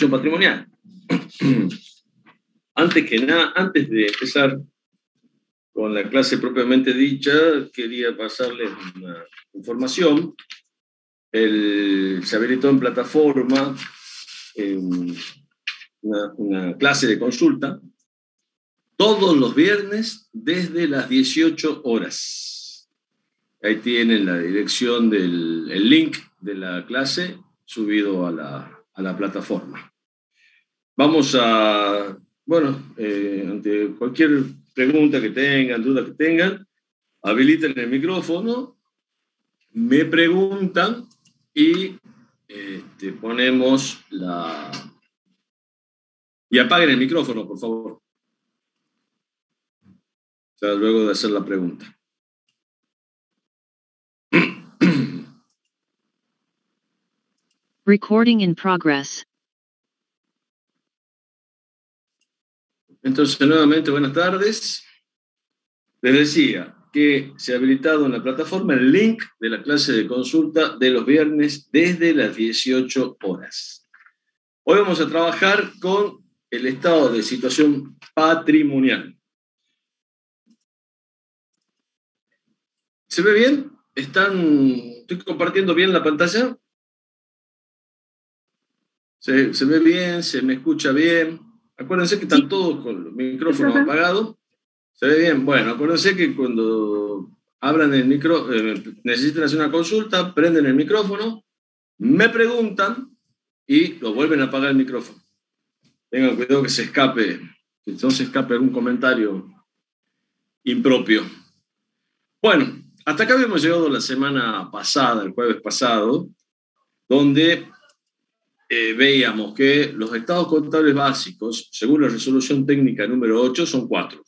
patrimonial. Antes de empezar con la clase propiamente dicha, quería pasarles una información. Se habilitó en plataforma una clase de consulta todos los viernes desde las 18 horas. Ahí tienen la dirección el link de la clase subido a la plataforma. Vamos a, ante cualquier pregunta que tengan, duda que tengan, habiliten el micrófono, me preguntan y ponemos y apaguen el micrófono, por favor. O sea, luego de hacer la pregunta. Recording in progress. Entonces, nuevamente, buenas tardes. Les decía que se ha habilitado en la plataforma el link de la clase de consulta de los viernes desde las 18 horas. Hoy vamos a trabajar con el estado de situación patrimonial. ¿Se ve bien? ¿Estoy compartiendo bien la pantalla? ¿Se ve bien? ¿Se me escucha bien? Acuérdense que están todos con los micrófonos apagados. ¿Se ve bien? Bueno, acuérdense que cuando abran el necesitan hacer una consulta, prenden el micrófono, me preguntan y lo vuelven a apagar el micrófono. Tengan cuidado que no se escape algún comentario impropio. Bueno, hasta acá habíamos llegado la semana pasada, el jueves pasado, donde veíamos que los estados contables básicos, según la resolución técnica número 8, son 4.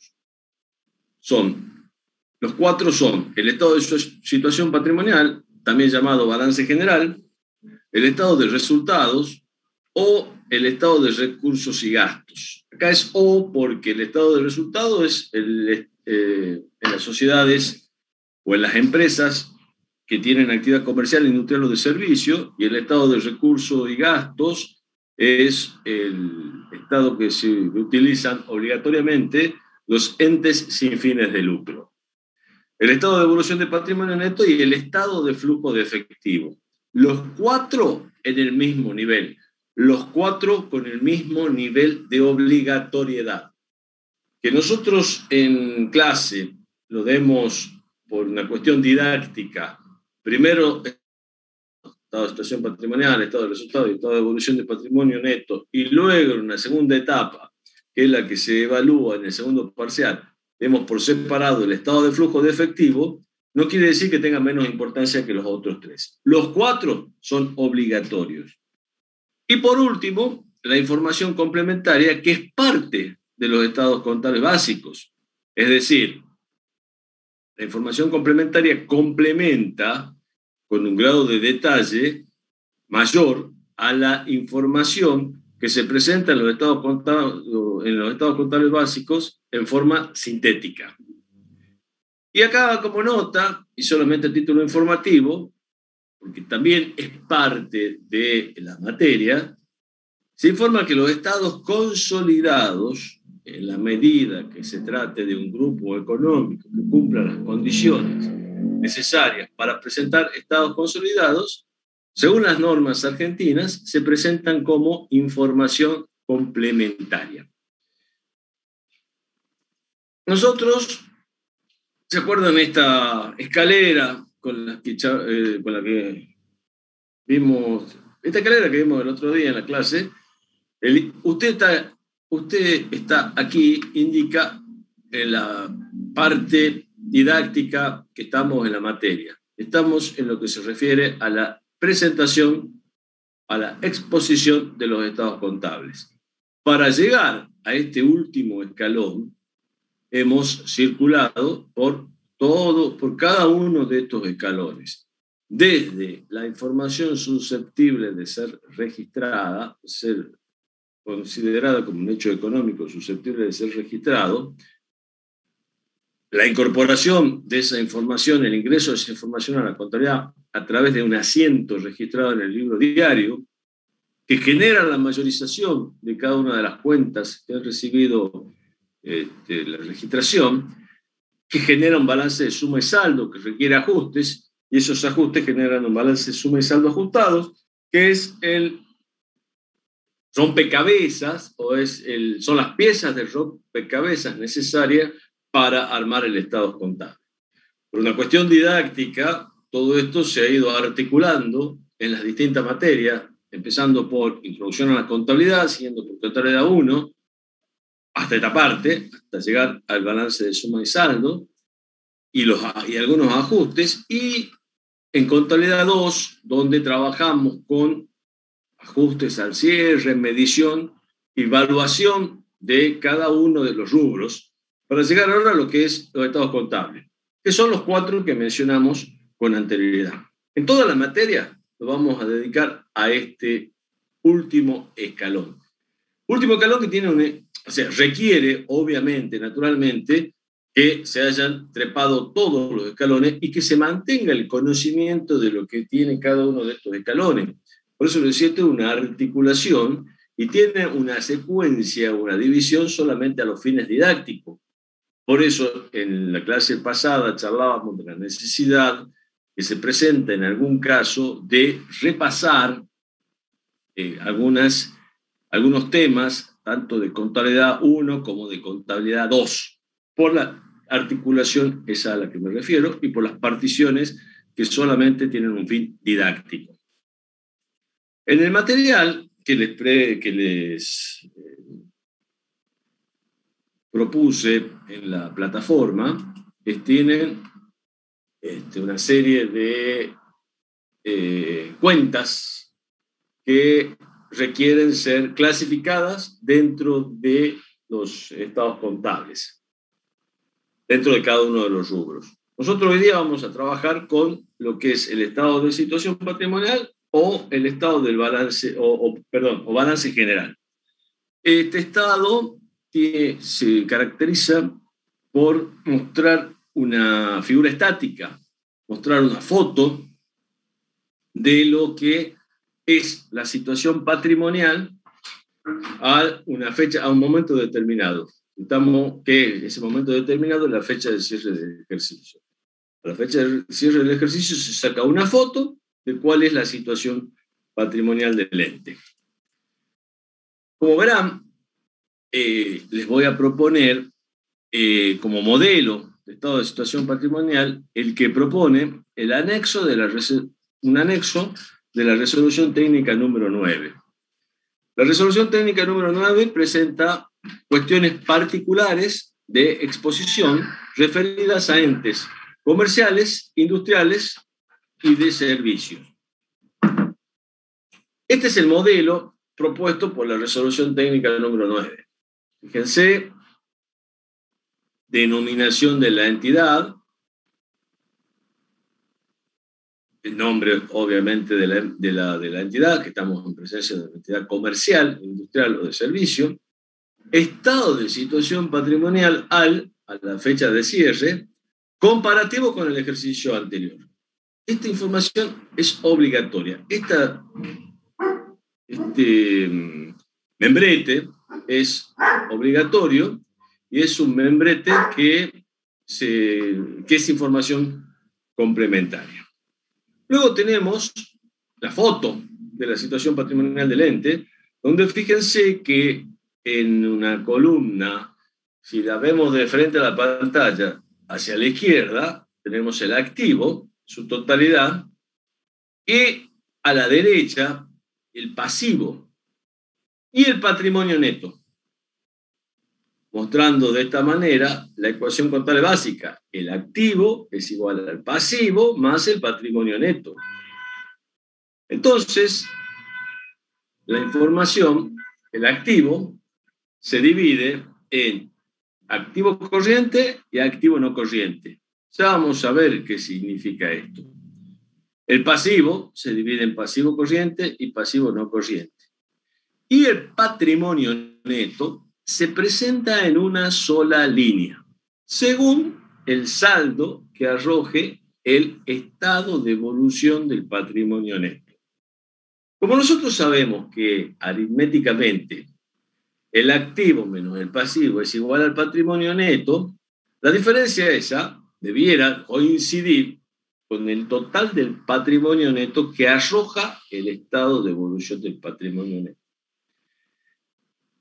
Los 4 son el estado de situación patrimonial, también llamado balance general, el estado de resultados o el estado de recursos y gastos. Acá es O porque el estado de resultados es en las sociedades o en las empresas que tienen actividad comercial, industrial o de servicio, y el estado de recursos y gastos es el estado que se utilizan obligatoriamente los entes sin fines de lucro. El estado de evolución de patrimonio neto y el estado de flujo de efectivo. Los 4 en el mismo nivel. Los 4 con el mismo nivel de obligatoriedad. Que nosotros en clase lo demos por una cuestión didáctica. Primero, estado de situación patrimonial, estado de resultado y estado de evolución de patrimonio neto. Y luego, en una segunda etapa, que es la que se evalúa en el segundo parcial, vemos por separado el estado de flujo de efectivo, no quiere decir que tenga menos importancia que los otros 3. Los 4 son obligatorios. Y por último, la información complementaria, que es parte de los estados contables básicos. Es decir, la información complementaria complementa con un grado de detalle mayor a la información que se presenta en los estados contables básicos en forma sintética. Y acá, como nota, y solamente a título informativo, porque también es parte de la materia, se informa que los estados consolidados, en la medida que se trate de un grupo económico que cumpla las condiciones necesarias para presentar estados consolidados, según las normas argentinas, se presentan como información complementaria. Nosotros, ¿se acuerdan esta escalera con la que vimos, esta escalera que vimos el otro día en la clase? Usted está aquí, indica en la parte didáctica que estamos en la materia. Estamos en lo que se refiere a la presentación, a la exposición de los estados contables. Para llegar a este último escalón, hemos circulado por cada uno de estos escalones. Desde la información susceptible de ser registrada, ser considerada como un hecho económico susceptible de ser registrado, la incorporación de esa información, el ingreso de esa información a la contabilidad a través de un asiento registrado en el libro diario, que generan la mayorización de cada una de las cuentas que han recibido la registración, que genera un balance de suma y saldo que requiere ajustes, y esos ajustes generan un balance de suma y saldo ajustados, que es el rompecabezas, son las piezas del rompecabezas necesarias para armar el estado contable. Por una cuestión didáctica, todo esto se ha ido articulando en las distintas materias, empezando por introducción a la contabilidad, siguiendo por contabilidad 1, hasta esta parte, hasta llegar al balance de suma y saldo, y algunos ajustes, y en contabilidad 2, donde trabajamos con ajustes al cierre, medición y evaluación de cada uno de los rubros, para llegar ahora a lo que es los estados contables, que son los 4 que mencionamos con anterioridad. En toda la materia lo vamos a dedicar a este último escalón. Último escalón que tiene requiere, obviamente, naturalmente, que se hayan trepado todos los escalones y que se mantenga el conocimiento de lo que tiene cada uno de estos escalones. Por eso lo decía, esto es una articulación y tiene una secuencia, una división solamente a los fines didácticos. Por eso en la clase pasada charlábamos de la necesidad que se presenta en algún caso de repasar algunos temas, tanto de contabilidad 1 como de contabilidad 2, por la articulación esa a la que me refiero y por las particiones que solamente tienen un fin didáctico. En el material que les propuse en la plataforma, tienen una serie de cuentas que requieren ser clasificadas dentro de los estados contables, dentro de cada uno de los rubros. Nosotros hoy día vamos a trabajar con lo que es el estado de situación patrimonial o el estado del balance, o balance general. Este estado se caracteriza por mostrar una figura estática, mostrar una foto de lo que es la situación patrimonial a una fecha, a un momento determinado. Estamos que ese momento determinado es la fecha de cierre del ejercicio. A la fecha de cierre del ejercicio se saca una foto de cuál es la situación patrimonial del ente. Como verán, les voy a proponer como modelo de estado de situación patrimonial el que propone un anexo de la resolución técnica número 9. La resolución técnica número 9 presenta cuestiones particulares de exposición referidas a entes comerciales, industriales y de servicios. Este es el modelo propuesto por la resolución técnica número 9. Fíjense, denominación de la entidad, el nombre obviamente de la entidad, que estamos en presencia de una entidad comercial, industrial o de servicio, estado de situación patrimonial a la fecha de cierre, comparativo con el ejercicio anterior. Esta información es obligatoria. Este membrete es obligatorio y es un membrete que es información complementaria. Luego tenemos la foto de la situación patrimonial del ente, donde fíjense que en una columna, si la vemos de frente a la pantalla, hacia la izquierda, tenemos el activo, su totalidad, y a la derecha, el pasivo y el patrimonio neto, mostrando de esta manera la ecuación contable básica. El activo es igual al pasivo más el patrimonio neto. Entonces, la información, el activo, se divide en activo corriente y activo no corriente. Ya vamos a ver qué significa esto. El pasivo se divide en pasivo corriente y pasivo no corriente. Y el patrimonio neto se presenta en una sola línea, según el saldo que arroje el estado de evolución del patrimonio neto. Como nosotros sabemos que aritméticamente el activo menos el pasivo es igual al patrimonio neto, la diferencia esa debiera coincidir con el total del patrimonio neto que arroja el estado de evolución del patrimonio neto.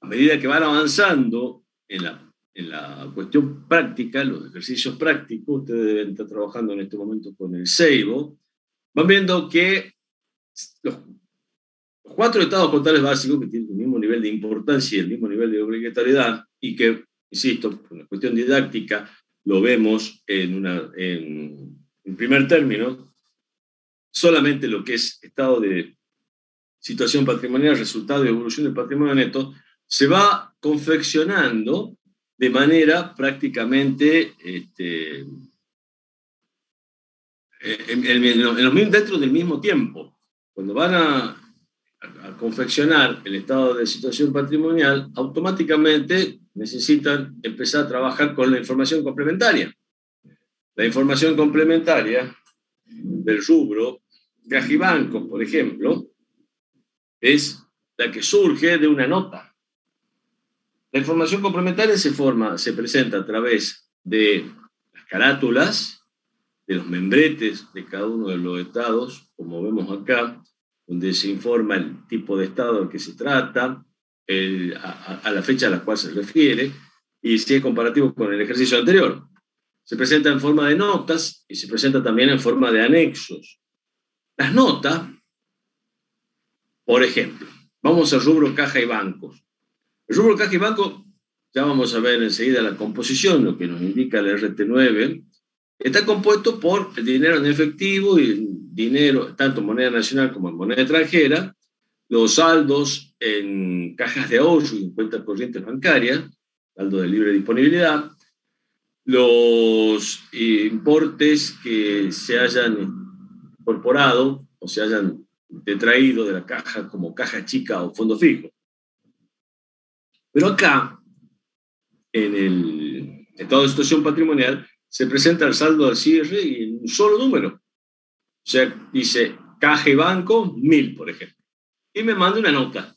A medida que van avanzando en la cuestión práctica, los ejercicios prácticos, ustedes deben estar trabajando en este momento con el Seibo, van viendo que los 4 estados contables básicos, que tienen el mismo nivel de importancia y el mismo nivel de obligatoriedad, y que, insisto, por una cuestión didáctica, lo vemos en primer término, solamente lo que es estado de situación patrimonial, resultado y evolución del patrimonio neto, se va confeccionando de manera prácticamente dentro del mismo tiempo. Cuando van a confeccionar el estado de situación patrimonial, automáticamente necesitan empezar a trabajar con la información complementaria. La información complementaria del rubro caja y banco, por ejemplo, es la que surge de una nota. La información complementaria se presenta a través de las carátulas, de los membretes de cada uno de los estados, como vemos acá, donde se informa el tipo de estado al que se trata, a la fecha a la cual se refiere, y si es comparativo con el ejercicio anterior. Se presenta en forma de notas y se presenta también en forma de anexos. Las notas, por ejemplo, vamos al rubro caja y bancos. El rubro caja y banco, ya vamos a ver enseguida la composición, lo que nos indica el RT9, está compuesto por el dinero en efectivo y el dinero, tanto en moneda nacional como en moneda extranjera, los saldos en cajas de ahorro y en cuentas corrientes bancarias, saldo de libre disponibilidad, los importes que se hayan incorporado o se hayan detraído de la caja como caja chica o fondo fijo. Pero acá, en el estado de situación patrimonial, se presenta el saldo al cierre y en un solo número. O sea, dice caja y banco, 1.000, por ejemplo. Y me manda una nota.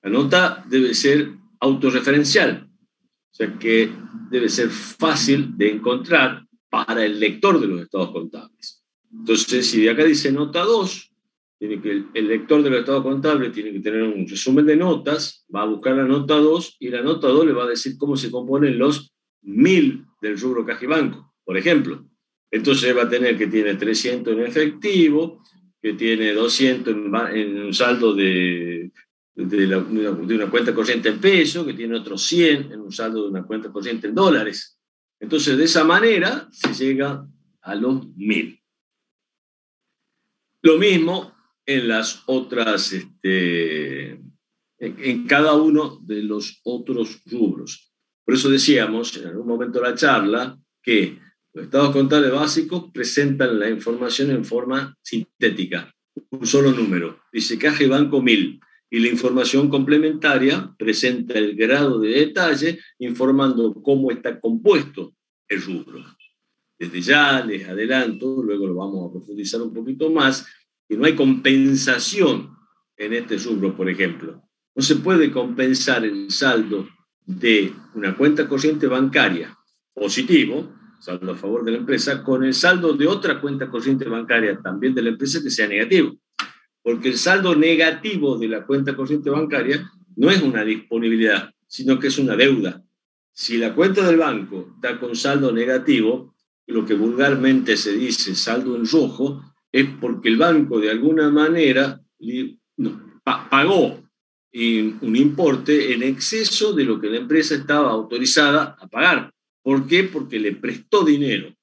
La nota debe ser autorreferencial. O sea que debe ser fácil de encontrar para el lector de los estados contables. Entonces, si de acá dice nota 2, el lector de los estados contables tiene que tener un resumen de notas, va a buscar la nota 2 y la nota 2 le va a decir cómo se componen los 1.000 del rubro caja y banco, por ejemplo. Entonces va a tener que tiene 300 en efectivo, que tiene 200 en un saldo de una cuenta corriente en peso, que tiene otros 100 en un saldo de una cuenta corriente en dólares. Entonces, de esa manera se llega a los 1.000. Lo mismo en las otras, en cada uno de los otros rubros. Por eso decíamos en algún momento de la charla que los estados contables básicos presentan la información en forma sintética, un solo número. Dice caja y banco 1.000. Y la información complementaria presenta el grado de detalle informando cómo está compuesto el rubro. Desde ya les adelanto, luego lo vamos a profundizar un poquito más, que no hay compensación en este rubro, por ejemplo. No se puede compensar el saldo de una cuenta corriente bancaria positivo, saldo a favor de la empresa, con el saldo de otra cuenta corriente bancaria también de la empresa que sea negativo. Porque el saldo negativo de la cuenta corriente bancaria no es una disponibilidad, sino que es una deuda. Si la cuenta del banco está con saldo negativo, lo que vulgarmente se dice saldo en rojo, es porque el banco de alguna manera pagó un importe en exceso de lo que la empresa estaba autorizada a pagar. ¿Por qué? Porque le prestó dinero.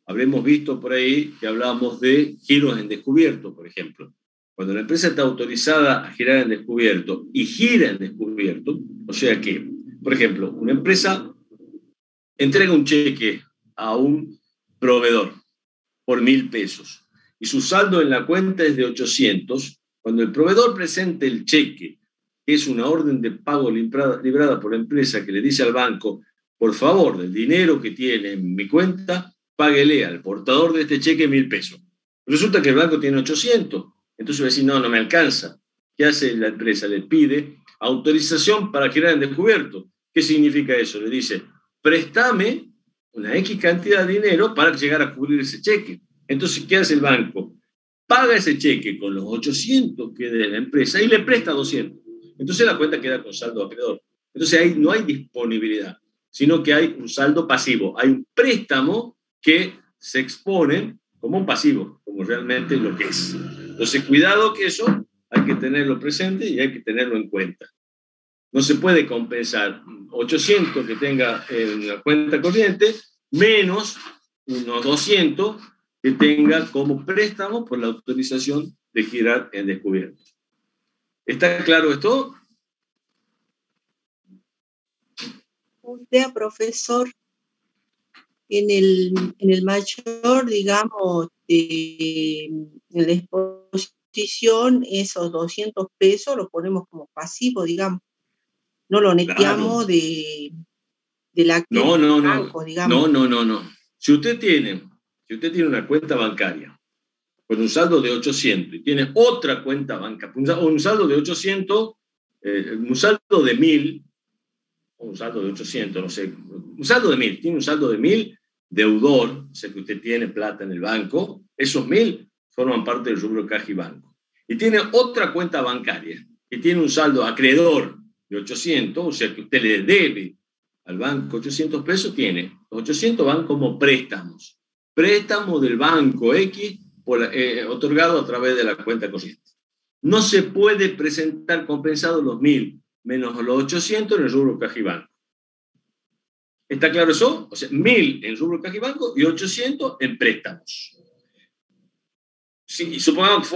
Habremos visto por ahí que hablábamos de giros en descubierto, por ejemplo. Cuando la empresa está autorizada a girar en descubierto y gira en descubierto, o sea que, por ejemplo, una empresa entrega un cheque a un proveedor por 1.000 pesos y su saldo en la cuenta es de 800, cuando el proveedor presente el cheque, que es una orden de pago librada por la empresa que le dice al banco, por favor, del dinero que tiene en mi cuenta, páguele al portador de este cheque 1.000 pesos. Resulta que el banco tiene 800. Entonces va a decir, no me alcanza. ¿Qué hace la empresa? Le pide autorización para girar en descubierto. ¿Qué significa eso? Le dice, préstame una X cantidad de dinero para llegar a cubrir ese cheque. Entonces, ¿qué hace el banco? Paga ese cheque con los 800 que de la empresa y le presta 200. Entonces la cuenta queda con saldo acreedor. Entonces ahí no hay disponibilidad, sino que hay un saldo pasivo. Hay un préstamo que se expone como un pasivo, como realmente lo que es. Entonces, cuidado que eso hay que tenerlo presente y hay que tenerlo en cuenta. No se puede compensar 800 que tenga en la cuenta corriente menos unos 200 que tenga como préstamo por la autorización de girar en descubierto. ¿Está claro esto? O sea, profesor, en el mayor, digamos, en la exposición, esos 200 pesos los ponemos como pasivo, digamos. No lo neteamos Claro. del activo No. del banco, digamos. No. Si usted tiene una cuenta bancaria con un saldo de 800 y tiene otra cuenta bancaria, un saldo de 800, un saldo de 1000, o un saldo de 800, no sé, un saldo de 1000, tiene un saldo de 1000, deudor, o sea que usted tiene plata en el banco, esos 1000 forman parte del rubro caja y banco. Y tiene otra cuenta bancaria que tiene un saldo acreedor de 800, o sea que usted le debe al banco 800 pesos, tiene. Los 800 van como préstamos. Préstamo del banco X otorgado a través de la cuenta corriente. No se puede presentar compensado los 1000 menos los 800 en el rubro caja y banco. ¿Está claro eso? O sea, 1000 en rubro caja y banco y 800 en préstamos. Sí, supongamos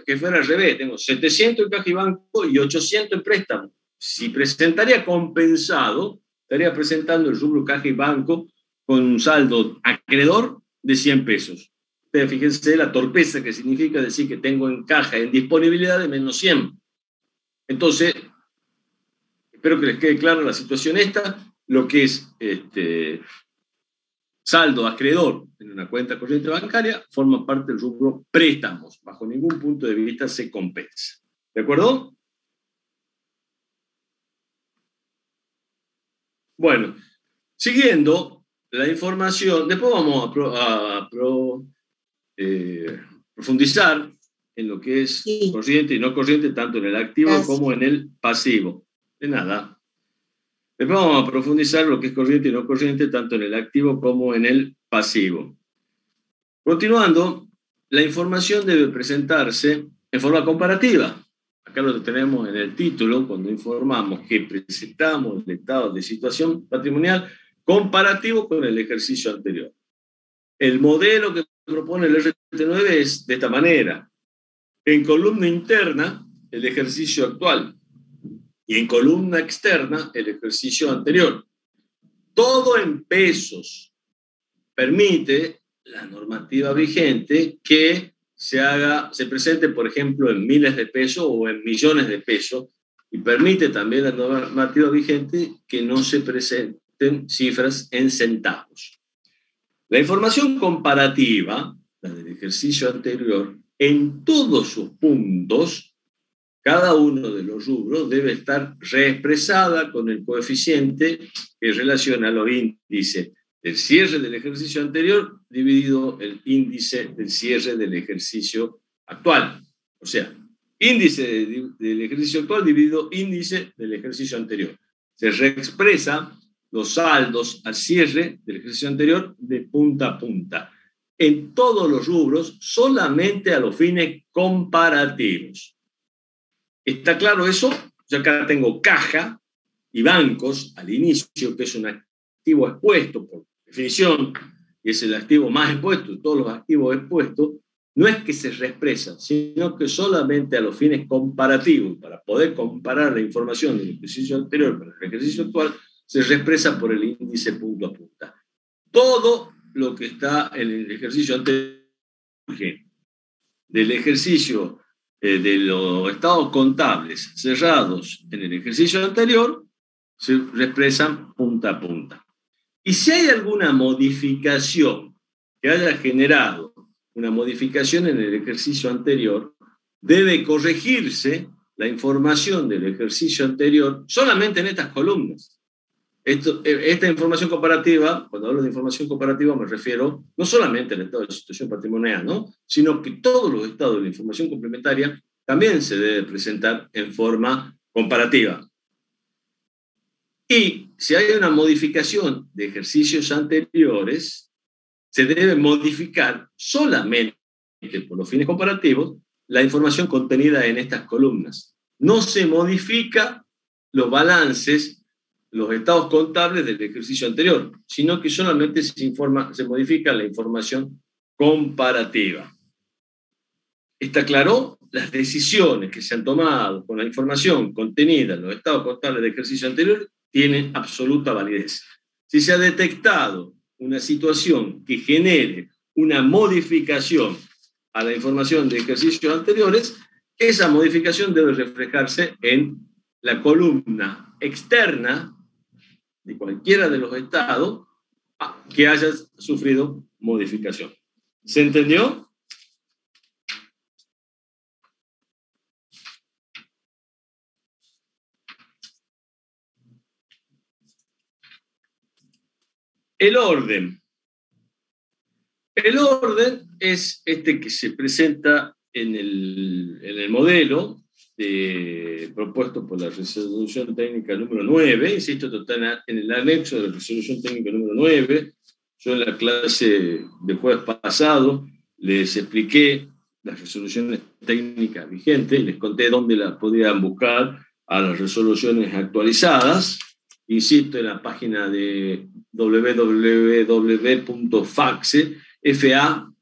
que fuera al revés, tengo 700 en caja y banco y 800 en préstamo. Si presentaría compensado, estaría presentando el rubro caja y banco con un saldo acreedor de 100 pesos. Ustedes fíjense la torpeza que significa decir que tengo en caja en disponibilidad de menos 100. Entonces, espero que les quede clara la situación esta, lo que es saldo acreedor en una cuenta corriente bancaria forma parte del rubro préstamos. Bajo ningún punto de vista se compensa. ¿De acuerdo? Bueno, siguiendo la información, después vamos a profundizar en lo que es corriente y no corriente, tanto en el activo como en el pasivo. De nada. Después vamos a profundizar lo que es corriente y no corriente, tanto en el activo como en el pasivo. Continuando, la información debe presentarse en forma comparativa. Acá lo tenemos en el título, cuando informamos que presentamos el estado de situación patrimonial comparativo con el ejercicio anterior. El modelo que propone el RT9 es de esta manera. En columna interna, el ejercicio actual, y en columna externa, el ejercicio anterior. Todo en pesos. Permite la normativa vigente que se presente, por ejemplo, en miles de pesos o en millones de pesos, y permite también la normativa vigente que no se presenten cifras en centavos. La información comparativa, la del ejercicio anterior, en todos sus puntos, cada uno de los rubros debe estar reexpresada con el coeficiente que relaciona los índices del cierre del ejercicio anterior dividido el índice del cierre del ejercicio actual. O sea, índice del ejercicio actual dividido índice del ejercicio anterior. Se reexpresa los saldos al cierre del ejercicio anterior de punta a punta. En todos los rubros, solamente a los fines comparativos. ¿Está claro eso? Yo acá tengo caja y bancos al inicio, que es un activo expuesto por definición, y es el activo más expuesto de todos los activos expuestos. No es que se reexpresa, sino que solamente a los fines comparativos, para poder comparar la información del ejercicio anterior con el ejercicio actual, se reexpresa por el índice punto a punta. Todo lo que está en el ejercicio anterior, del ejercicio de los estados contables cerrados en el ejercicio anterior, se expresan punta a punta. Y si hay alguna modificación que haya generado una modificación en el ejercicio anterior, debe corregirse la información del ejercicio anterior solamente en estas columnas. Esta información comparativa, cuando hablo de información comparativa me refiero no solamente al estado de situación patrimonial, ¿no?, sino que todos los estados de la información complementaria también se debe presentar en forma comparativa. Y si hay una modificación de ejercicios anteriores, se debe modificar solamente por los fines comparativos la información contenida en estas columnas. No se modifica los balances, los estados contables del ejercicio anterior, sino que solamente se modifica la información comparativa. ¿Está claro? Las decisiones que se han tomado con la información contenida en los estados contables del ejercicio anterior tienen absoluta validez. Si se ha detectado una situación que genere una modificación a la información de ejercicios anteriores, esa modificación debe reflejarse en la columna externa de cualquiera de los estados que haya sufrido modificación. ¿Se entendió? El orden. El orden es este que se presenta en el modelo propuesto por la resolución técnica número 9, insisto, esto está en el anexo de la resolución técnica número 9. Yo en la clase del jueves pasado les expliqué las resoluciones técnicas vigentes y les conté dónde las podían buscar a las resoluciones actualizadas. Insisto, en la página de www.FACSE, FA,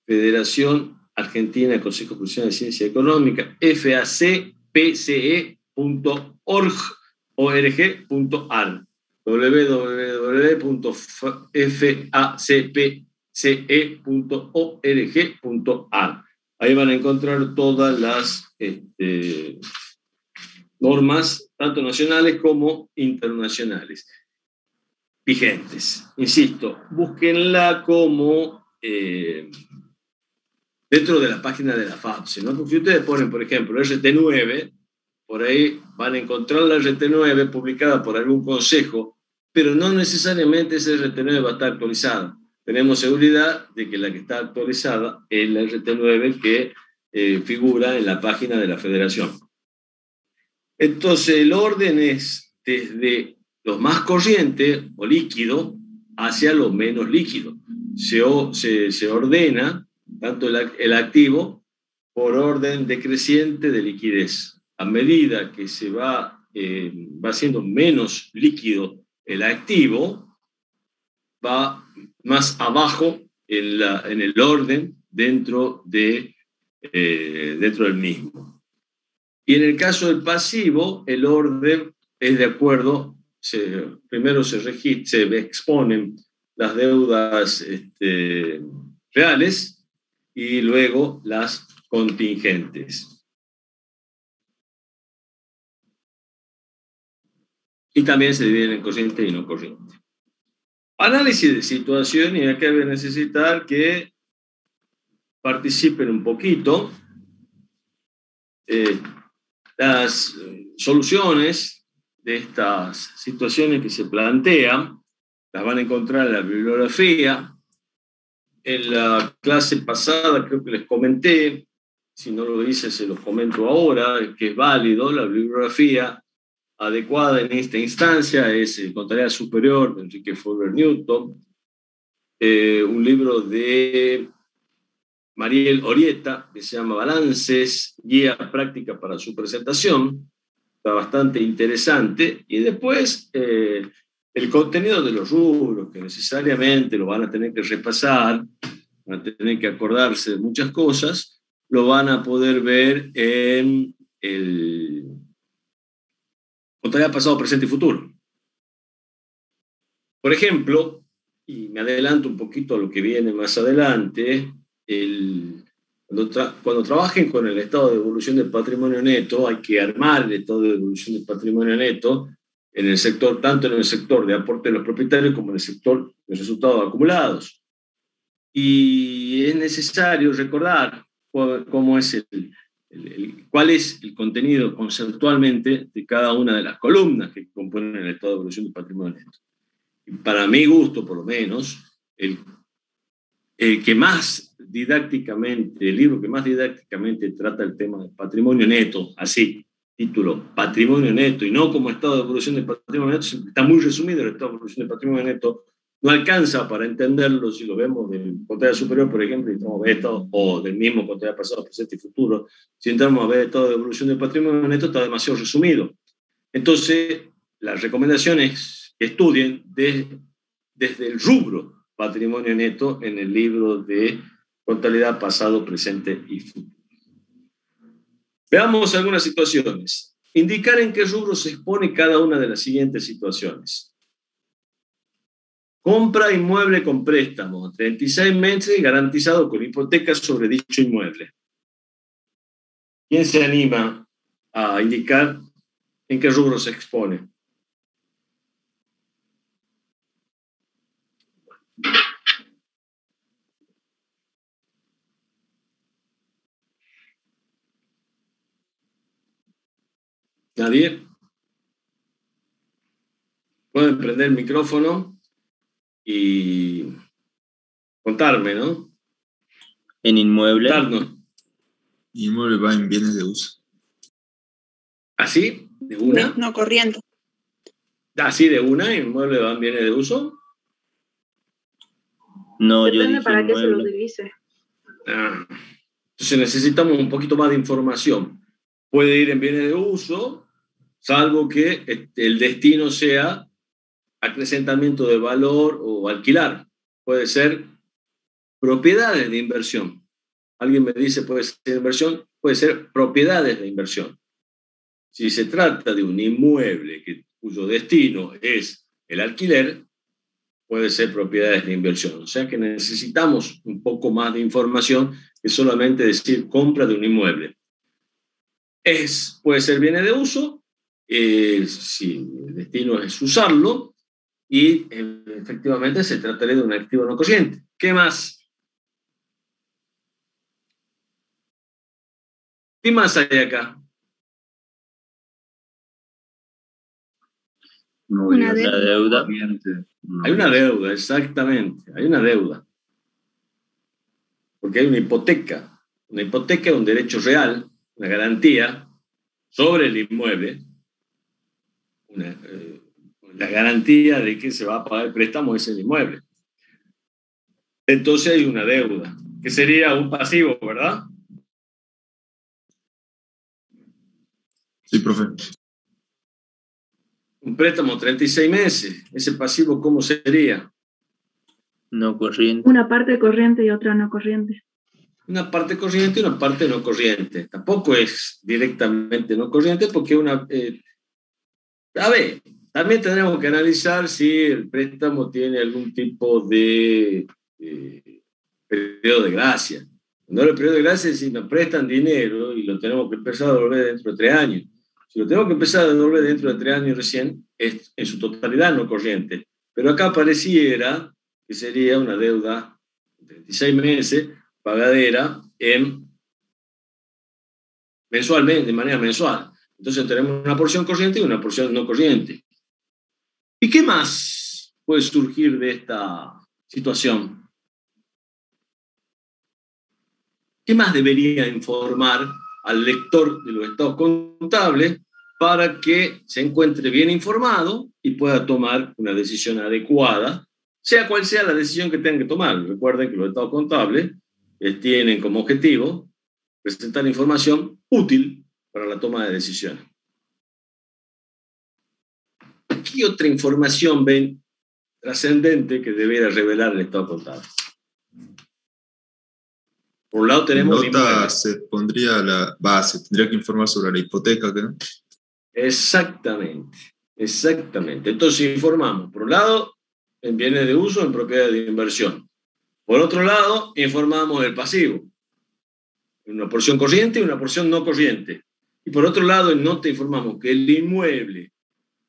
Federación Argentina de Consejo Profesional de Ciencia Económica, facpce.org.ar, www.facpce.org.ar. Ahí van a encontrar todas las normas, tanto nacionales como internacionales, vigentes. Insisto, búsquenla como dentro de la página de la FAPSE, ¿no? Porque si ustedes ponen, por ejemplo, RT9, por ahí van a encontrar la RT9 publicada por algún consejo, pero no necesariamente esa RT9 va a estar actualizada. Tenemos seguridad de que la que está actualizada es la RT9 que figura en la página de la Federación. Entonces, el orden es desde lo más corriente o líquido hacia lo menos líquido. Se ordena tanto el activo por orden decreciente de liquidez. A medida que se va siendo menos líquido el activo, va más abajo en el orden dentro del mismo. Y en el caso del pasivo, el orden es de acuerdo, primero se exponen las deudas reales y luego las contingentes. Y también se dividen en corriente y no corriente. Análisis de situación, y acá voy a necesitar que participen un poquito. Las soluciones de estas situaciones que se plantean las van a encontrar en la bibliografía. En la clase pasada creo que les comenté, si no lo hice se los comento ahora, que es válido. La bibliografía adecuada en esta instancia es Contabilidad Superior de Enrique Fulber Newton, un libro de Mariel Orieta, que se llama Balances, Guía Práctica para su Presentación. Está bastante interesante. Y después el contenido de los rubros, que necesariamente lo van a tener que repasar, van a tener que acordarse de muchas cosas, lo van a poder ver en el contabilidad pasado, presente y futuro. Por ejemplo, y me adelanto un poquito a lo que viene más adelante, cuando trabajen con el estado de evolución del patrimonio neto, hay que armar el estado de evolución del patrimonio neto en el sector, tanto en el sector de aporte de los propietarios como en el sector de resultados acumulados. Y es necesario recordar cómo es cuál es el contenido conceptualmente de cada una de las columnas que componen el estado de evolución del patrimonio neto. Y para mi gusto, por lo menos, el que más didácticamente, el libro que más didácticamente trata el tema del patrimonio neto, así, título, patrimonio neto, y no como estado de evolución del patrimonio neto, está muy resumido el estado de evolución del patrimonio neto, no alcanza para entenderlo si lo vemos del contenido superior, por ejemplo, y estamos a ver esto, o del mismo contenido pasado, presente y futuro. Si entramos a ver el estado de evolución del patrimonio neto, está demasiado resumido. Entonces, la recomendación es que estudien desde el rubro patrimonio neto en el libro de contabilidad pasado, presente y futuro. Veamos algunas situaciones. Indicar en qué rubro se expone cada una de las siguientes situaciones. Compra inmueble con préstamo, 36 meses garantizado con hipoteca sobre dicho inmueble. ¿Quién se anima a indicar en qué rubro se expone? ¿Nadie? Pueden prender el micrófono y contarme, ¿no? En inmueble. Contarnos. Inmueble va en bienes de uso. ¿Así? ¿De una? No corriente. ¿Así de una? ¿Inmueble va en bienes de uso? No, Depende yo dije para qué se lo inmueble. utilice. Entonces necesitamos un poquito más de información. Puede ir en bienes de uso, salvo que el destino sea acrecentamiento de valor o alquilar. Puede ser propiedades de inversión. Alguien me dice, puede ser inversión, puede ser propiedades de inversión. Si se trata de un inmueble cuyo destino es el alquiler, puede ser propiedades de inversión. O sea que necesitamos un poco más de información que solamente decir compra de un inmueble. Puede ser bienes de uso, si el destino es usarlo, y efectivamente se trataría de un activo no corriente. ¿Qué más? ¿Qué más hay acá? Una deuda. Hay una deuda, exactamente. Hay una deuda. Porque hay una hipoteca. Una hipoteca es un derecho real, una garantía sobre el inmueble. La garantía de que se va a pagar el préstamo es el inmueble. Entonces hay una deuda, que sería un pasivo, ¿verdad? Sí, profe. Un préstamo 36 meses. ¿Ese pasivo cómo sería? No corriente. Una parte corriente y otra no corriente. Una parte corriente y una parte no corriente. Tampoco es directamente no corriente porque también tendremos que analizar si el préstamo tiene algún tipo de periodo de gracia. No, el periodo de gracia es si nos prestan dinero y lo tenemos que empezar a devolver dentro de 3 años. Si lo tenemos que empezar a devolver dentro de 3 años recién, es en su totalidad no corriente. Pero acá pareciera que sería una deuda de 36 meses, pagadera mensualmente, de manera mensual. Entonces tenemos una porción corriente y una porción no corriente. ¿Y qué más puede surgir de esta situación? ¿Qué más debería informar al lector de los estados contables para que se encuentre bien informado y pueda tomar una decisión adecuada, sea cual sea la decisión que tengan que tomar? Recuerden que los estados contables tienen como objetivo presentar información útil para la toma de decisiones. ¿Qué otra información ven trascendente que debiera revelar el estado contable? Por un lado tenemos... se pondría se tendría que informar sobre la hipoteca, ¿no? Exactamente. Entonces informamos, por un lado, en bienes de uso, en propiedades de inversión. Por otro lado, informamos del pasivo, una porción corriente y una porción no corriente. Y por otro lado, en nota informamos que el inmueble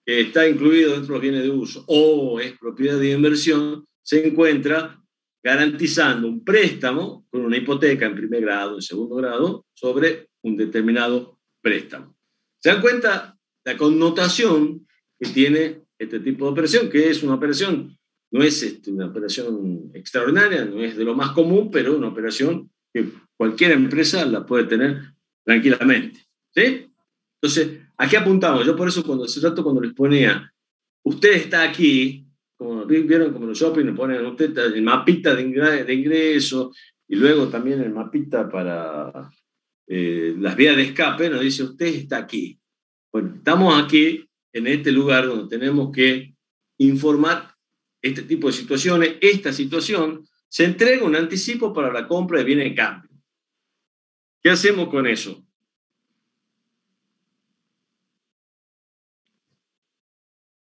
que está incluido dentro de los bienes de uso o es propiedad de inversión se encuentra garantizando un préstamo con una hipoteca en primer grado, en segundo grado, sobre un determinado préstamo. ¿Se dan cuenta la connotación que tiene este tipo de operación? Que es una operación, no es una operación extraordinaria, no es de lo más común, pero una operación que cualquier empresa la puede tener tranquilamente. ¿Sí? Entonces, ¿a qué apuntamos? Yo por eso cuando les ponía, usted está aquí, como vieron como los shopping, le ponen usted el mapita de ingreso y luego también el mapita para las vías de escape, nos dice, usted está aquí. Bueno, estamos aquí en este lugar donde tenemos que informar este tipo de situaciones. Esta situación se entrega un anticipo para la compra de bienes de cambio. ¿Qué hacemos con eso?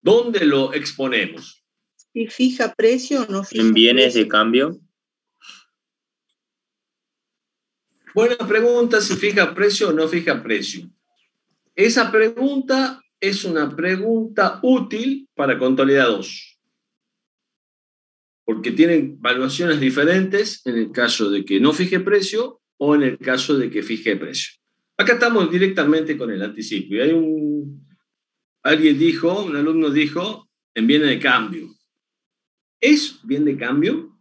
¿Dónde lo exponemos? Si fija precio o no fija ¿En bienes precio? de cambio? Buena pregunta, si fija precio o no fija precio. Esa pregunta es una pregunta útil para contabilidad 2, porque tienen valuaciones diferentes en el caso de que no fije precio o en el caso de que fije precio. Acá estamos directamente con el anticipo. Y hay alguien dijo, un alumno dijo, en bienes de cambio. ¿Es bien de cambio?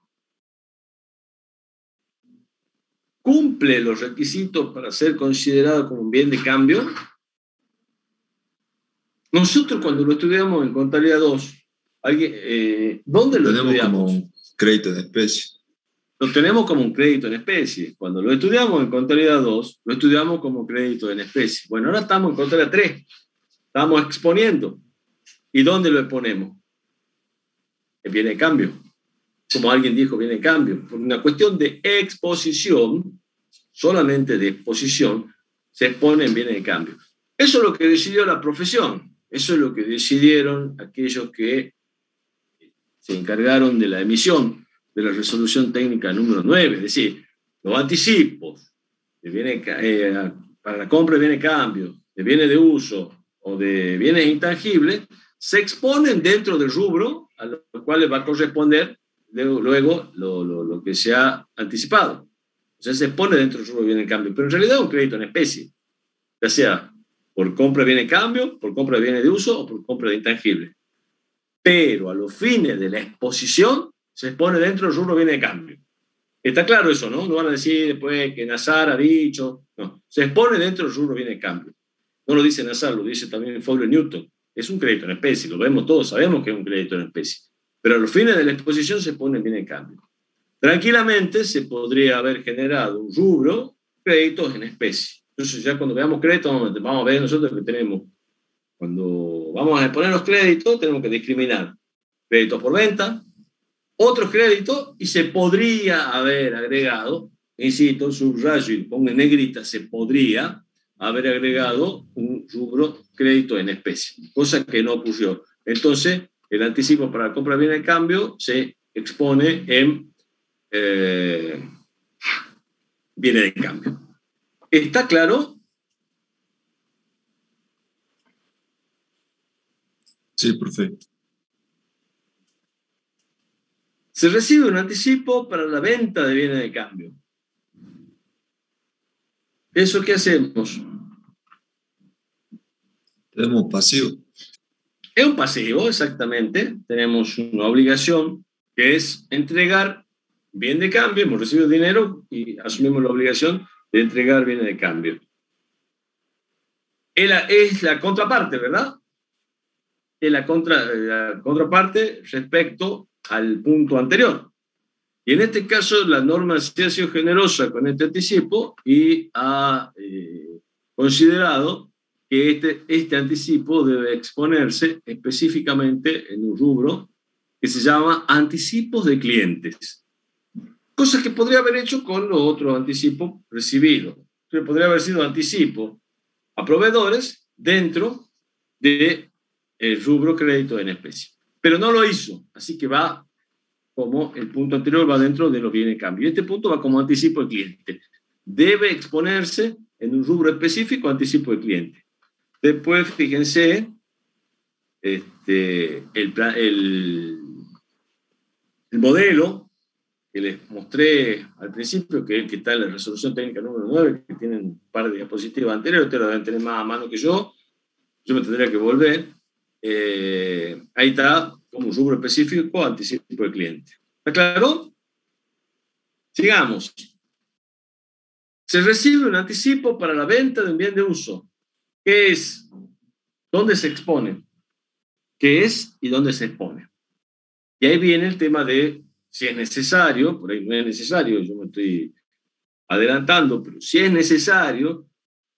¿Cumple los requisitos para ser considerado como un bien de cambio? Nosotros cuando lo estudiamos en Contabilidad 2, ¿dónde lo estudiamos? Como un crédito en especie. Lo tenemos como un crédito en especie. Cuando lo estudiamos en Contabilidad 2, lo estudiamos como crédito en especie. Bueno, ahora estamos en Contabilidad 3. Estamos exponiendo. ¿Y dónde lo exponemos? En bien de cambio. Como alguien dijo, bien de cambio. Por una cuestión de exposición, solamente de exposición, se expone en bienes de cambio. Eso es lo que decidió la profesión. Eso es lo que decidieron aquellos que se encargaron de la emisión de la resolución técnica número 9. Es decir, los anticipos para la compra de bienes de cambio, de bienes de uso o de bienes intangibles, se exponen dentro del rubro a los cuales va a corresponder luego lo que se ha anticipado. O sea, se expone dentro del rubro de bienes de cambio, pero en realidad es un crédito en especie, ya sea por compra de bienes de cambio, por compra de bienes de uso o por compra de intangibles. Pero a los fines de la exposición se expone dentro del rubro de bienes de cambio. Está claro eso, ¿no? No van a decir después que Nazar ha dicho. No, se expone dentro del rubro de bienes de cambio. No lo dice Nazar, lo dice también Fowler Newton. Es un crédito en especie, lo vemos todos, sabemos que es un crédito en especie. Pero a los fines de la exposición se expone bienes de cambio. Tranquilamente se podría haber generado un rubro, créditos en especie. Entonces ya cuando veamos créditos vamos a ver nosotros que tenemos. Cuando vamos a exponer los créditos tenemos que discriminar créditos por venta, otros créditos, y se podría haber agregado, insisto, subrayo y pongo en negrita, se podría haber agregado un rubro crédito en especie, cosa que no ocurrió. Entonces, el anticipo para la compra de bienes de cambio se expone en bienes de cambio. ¿Está claro? Sí, perfecto. Se recibe un anticipo para la venta de bienes de cambio. ¿Eso qué hacemos? Tenemos un pasivo. Es un pasivo, exactamente. Tenemos una obligación que es entregar bien de cambio. Hemos recibido dinero y asumimos la obligación de entregar bienes de cambio. Es la contraparte, ¿verdad? Es la contraparte respecto al punto anterior. Y en este caso, la norma sí ha sido generosa con este anticipo y ha considerado que este anticipo debe exponerse específicamente en un rubro que se llama anticipos de clientes. Cosa que podría haber hecho con los otros anticipos recibidos. Podría haber sido anticipo a proveedores dentro del rubro crédito en especie. Pero no lo hizo, así que va como el punto anterior va dentro de los bienes de cambio. Y este punto va como anticipo de cliente. Debe exponerse en un rubro específico anticipo de cliente. Después, fíjense, el modelo que les mostré al principio, que está en la resolución técnica número 9, que tienen un par de diapositivas anteriores, ustedes lo deben tener más a mano que yo me tendría que volver. Ahí está como un rubro específico, anticipo del cliente. ¿Está claro? Sigamos. Se recibe un anticipo para la venta de un bien de uso. ¿Qué es? ¿Dónde se expone? ¿Qué es y dónde se expone? Y ahí viene el tema de si es necesario, por ahí no es necesario, yo me estoy adelantando, pero si es necesario,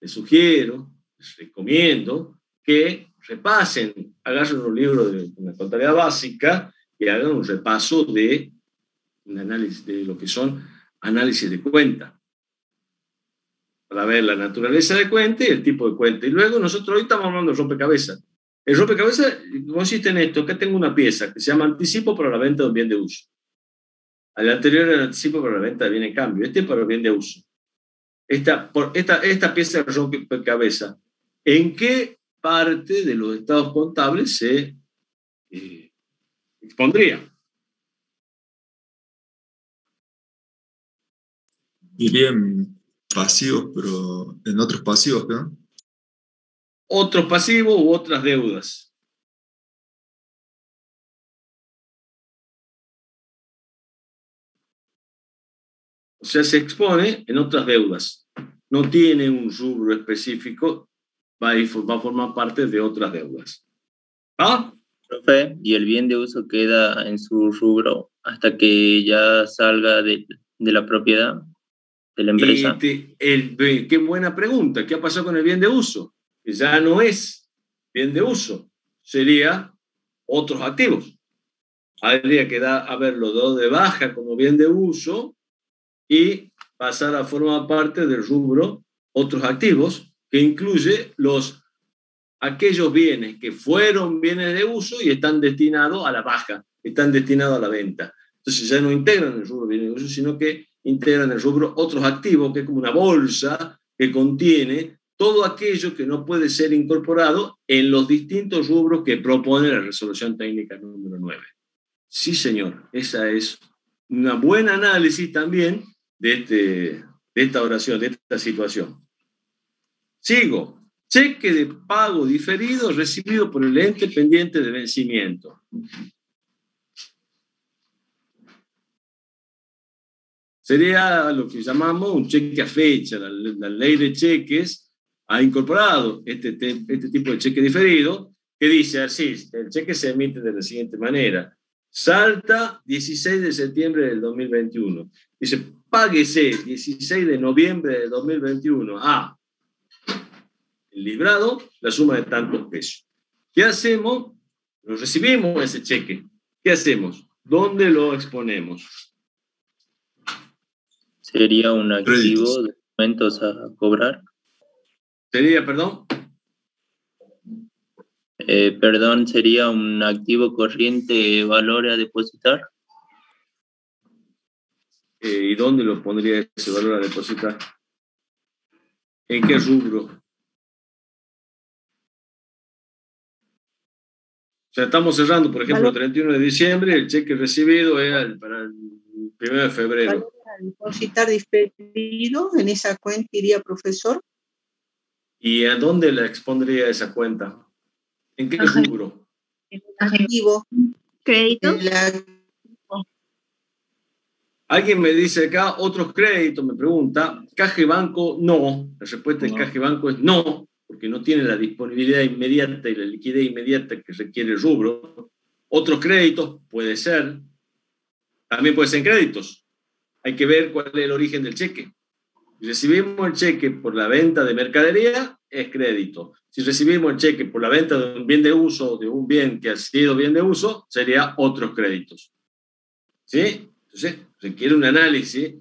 les sugiero, les recomiendo que repasen, agarren un libro de una contabilidad básica y hagan un repaso de un análisis de lo que son análisis de cuenta, para ver la naturaleza de cuenta y el tipo de cuenta. Y luego nosotros hoy estamos hablando de rompecabezas. El rompecabezas consiste en esto: acá tengo una pieza que se llama anticipo para la venta de un bien de uso. Al anterior era anticipo para la venta de bien en cambio. Este es para el bien de uso. Esta pieza de rompecabezas, ¿en qué parte de los estados contables se expondría? Iría en pasivos, pero en otros pasivos, ¿no? Otros pasivos u otras deudas. O sea, se expone en otras deudas. No tiene un rubro específico, va a formar parte de otras deudas. ¿Ah? Profe, y el bien de uso queda en su rubro hasta que ya salga de la propiedad de la empresa. Qué buena pregunta. ¿Qué ha pasado con el bien de uso? Que ya no es bien de uso, sería otros activos. Habría que haberlo dado de baja como bien de uso y pasar a formar parte del rubro otros activos, que incluye aquellos bienes que fueron bienes de uso y están destinados a la baja, están destinados a la venta. Entonces ya no integran el rubro bienes de uso, sino que integran el rubro otros activos, que es como una bolsa que contiene todo aquello que no puede ser incorporado en los distintos rubros que propone la resolución técnica número 9. Sí, señor, esa es una buen análisis también de esta oración, de esta situación. Sigo. Cheque de pago diferido recibido por el ente pendiente de vencimiento. Sería lo que llamamos un cheque a fecha. La ley de cheques ha incorporado este tipo de cheque diferido, que dice así: el cheque se emite de la siguiente manera. Salta 16 de septiembre del 2021. Dice, páguese 16 de noviembre del 2021 a el librado, la suma de tantos pesos. ¿Qué hacemos? Nos recibimos ese cheque. ¿Qué hacemos? ¿Dónde lo exponemos? ¿Sería un activo de documentos a cobrar? ¿Sería, perdón? Perdón, ¿sería un activo corriente valor a depositar? ¿Y dónde lo pondría ese valor a depositar? ¿En qué rubro? O sea, estamos cerrando, por ejemplo, el 31 de diciembre, el cheque recibido era para el 1 de febrero. ¿Valor a depositar diferido en esa cuenta iría, profesor? ¿Y a dónde la expondría esa cuenta? ¿En qué rubro? En el activo. ¿Crédito? Alguien me dice acá, otros créditos, me pregunta. Caja y banco, no. La respuesta de caja y banco es no, porque no tiene la disponibilidad inmediata y la liquidez inmediata que requiere el rubro. Otros créditos, puede ser. También puede ser créditos. Hay que ver cuál es el origen del cheque. Si recibimos el cheque por la venta de mercadería, es crédito. Si recibimos el cheque por la venta de un bien de uso, de un bien que ha sido bien de uso, sería otros créditos. ¿Sí? Entonces, requiere un análisis,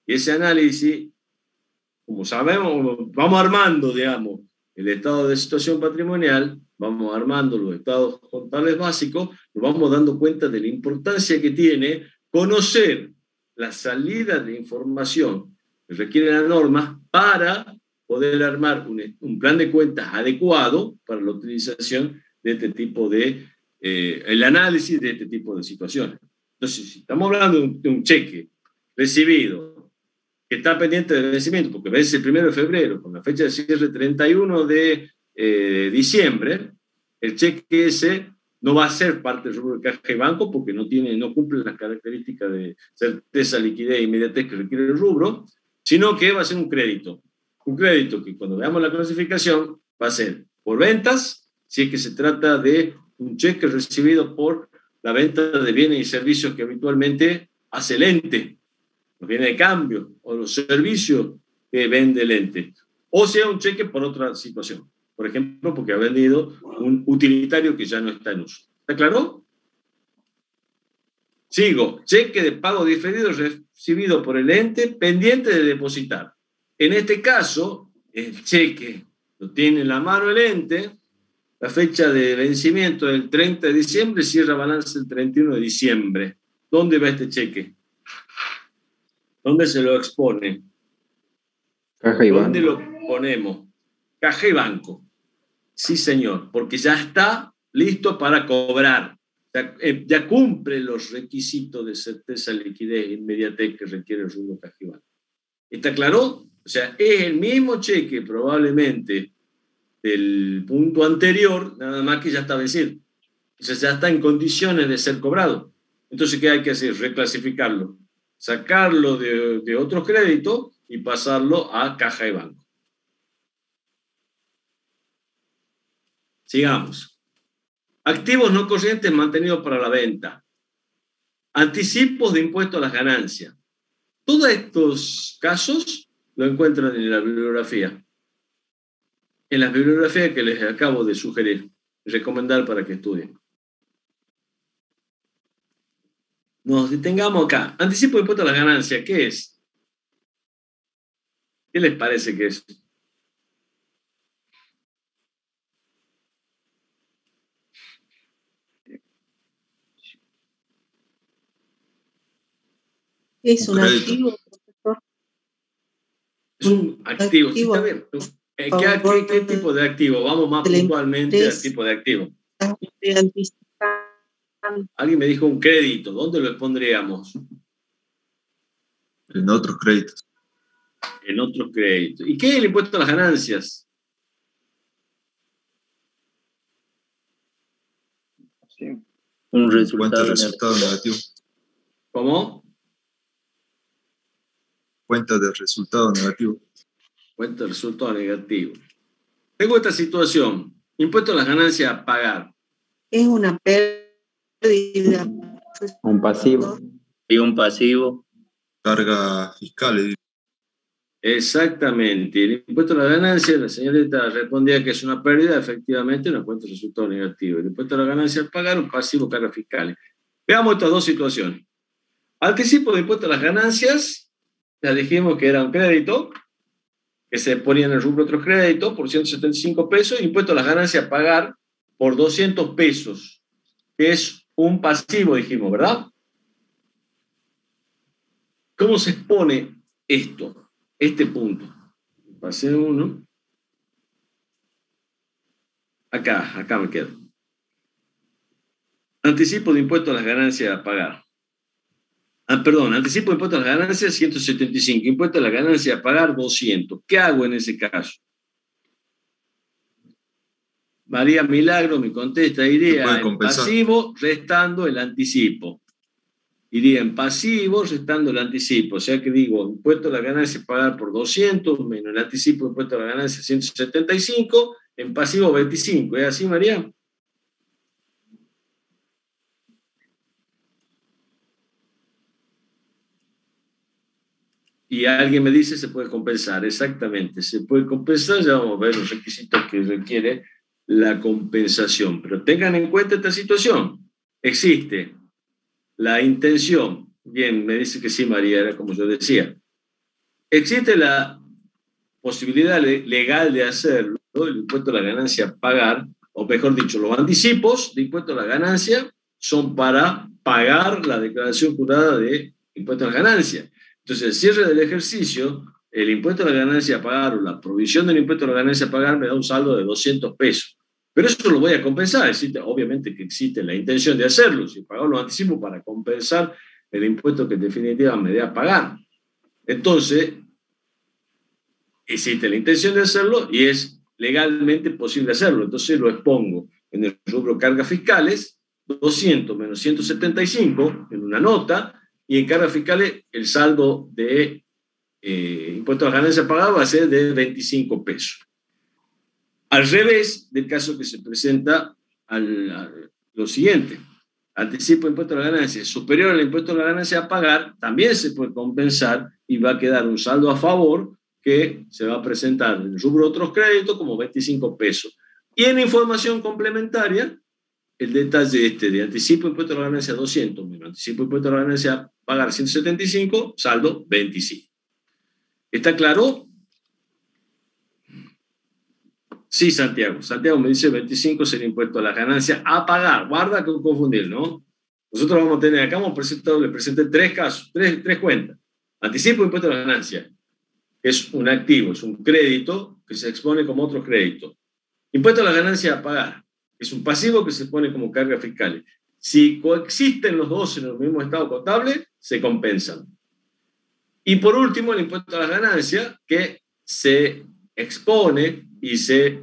y ese análisis, como sabemos, vamos armando, digamos, el estado de situación patrimonial, vamos armando los estados contables básicos, nos vamos dando cuenta de la importancia que tiene conocer la salida de información que requiere la norma para poder armar un plan de cuentas adecuado para la utilización de este tipo el análisis de este tipo de situaciones. Entonces, si estamos hablando de un cheque recibido, que está pendiente de vencimiento, porque vence el 1 de febrero, con la fecha de cierre 31 de diciembre, el cheque ese no va a ser parte del rubro de caja y banco porque no cumple las características de certeza, liquidez e inmediatez que requiere el rubro, sino que va a ser un crédito. Un crédito que cuando veamos la clasificación va a ser por ventas, si es que se trata de un cheque recibido por la venta de bienes y servicios que habitualmente hace el ente, los bienes de cambio o los servicios que vende el ente, o sea un cheque por otra situación. Por ejemplo, porque ha vendido un utilitario que ya no está en uso. ¿Está claro? Sigo. Cheque de pago diferido recibido por el ente pendiente de depositar. En este caso, el cheque lo tiene en la mano el ente, la fecha de vencimiento del 30 de diciembre, cierra balance el 31 de diciembre. ¿Dónde va este cheque? ¿Dónde se lo expone? Caja y banco. ¿Dónde lo ponemos? Caja y banco. Sí, señor, porque ya está listo para cobrar. Ya cumple los requisitos de certeza, liquidez e inmediatez que requiere el rubro caja y banco. ¿Está claro? O sea, es el mismo cheque probablemente del punto anterior, nada más que ya está vencido. O sea, ya está en condiciones de ser cobrado. Entonces, ¿qué hay que hacer? Reclasificarlo. Sacarlo de otro crédito y pasarlo a caja y banco. Sigamos. Activos no corrientes mantenidos para la venta. Anticipos de impuesto a las ganancias. Todos estos casos lo encuentran en la bibliografía. En las bibliografías que les acabo de sugerir, recomendar para que estudien. Nos detengamos acá. Anticipo de impuesto a las ganancias, ¿qué es? ¿Qué les parece que es? Es un activo, profesor. Es un activo. Sí, está bien. ¿Qué tipo de activo? Vamos más puntualmente al tipo de activo. Alguien me dijo un crédito. ¿Dónde lo pondríamos? En otros créditos. En otros créditos. ¿Y qué es el impuesto a las ganancias? Sí. Un Cuenta de resultado negativo. ¿Cómo? Cuenta de resultado negativo. Cuenta de resultado negativo. Tengo esta situación. Impuesto a las ganancias a pagar. Es una pérdida. Un pasivo. Y un pasivo. Carga fiscal. Exactamente. El impuesto a la ganancia, la señorita respondía que es una pérdida, efectivamente, una cuenta de resultado negativo. El impuesto a la ganancia al pagar, un pasivo, cargas fiscales. Veamos estas dos situaciones. Anticipo de impuesto a las ganancias, ya dijimos que era un crédito, que se ponía en el rubro otros créditos por 175 pesos, impuesto a las ganancias a pagar por 200 pesos, que es un pasivo, dijimos, ¿verdad? ¿Cómo se expone esto? Este punto. Pasé uno. Acá me quedo. Anticipo de impuesto a las ganancias a pagar. Anticipo de impuesto a las ganancias 175, impuesto a las ganancias a pagar 200. ¿Qué hago en ese caso? María Milagro me contesta, iría en pasivo restando el anticipo. Iría en pasivo restando el anticipo. O sea que digo, impuesto a la ganancia pagar por 200, menos el anticipo de impuesto a la ganancia 175, en pasivo 25. ¿Es así, María? Y alguien me dice se puede compensar. Exactamente, se puede compensar. Ya vamos a ver los requisitos que requiere la compensación. Pero tengan en cuenta esta situación. Existe la intención, bien, me dice que sí, María, era como yo decía. Existe la posibilidad legal de hacerlo, el impuesto a la ganancia a pagar, o mejor dicho, los anticipos de impuesto a la ganancia son para pagar la declaración jurada de impuesto a la ganancia. Entonces, el cierre del ejercicio, el impuesto a la ganancia a pagar o la provisión del impuesto a la ganancia a pagar me da un saldo de 200 pesos. Pero eso lo voy a compensar. Obviamente que existe la intención de hacerlo, si pago los anticipos para compensar el impuesto que en definitiva me dé a pagar. Entonces, existe la intención de hacerlo y es legalmente posible hacerlo. Entonces lo expongo en el rubro cargas fiscales, 200 menos 175 en una nota, y en cargas fiscales el saldo de impuestos a ganancias pagadas va a ser de 25 pesos. Al revés del caso que se presenta lo siguiente: anticipo de impuesto a la ganancia superior al impuesto a la ganancia a pagar, también se puede compensar y va a quedar un saldo a favor que se va a presentar en el rubro otros créditos como 25 pesos. Y en información complementaria, el detalle de anticipo de impuesto a la ganancia 200 menos anticipo de impuesto a la ganancia a pagar 175, saldo 25. ¿Está claro? Sí, Santiago. Santiago me dice 25 es el impuesto a la ganancia a pagar. Guarda que confundir, ¿no? Nosotros vamos a tener, acá le presenté 3 casos, 3 cuentas. Anticipo de impuesto a la ganancia, que es un activo, es un crédito que se expone como otro crédito. Impuesto a la ganancia a pagar, es un pasivo que se pone como carga fiscal. Si coexisten los dos en el mismo estado contable, se compensan. Y por último, el impuesto a la ganancia, que se expone y se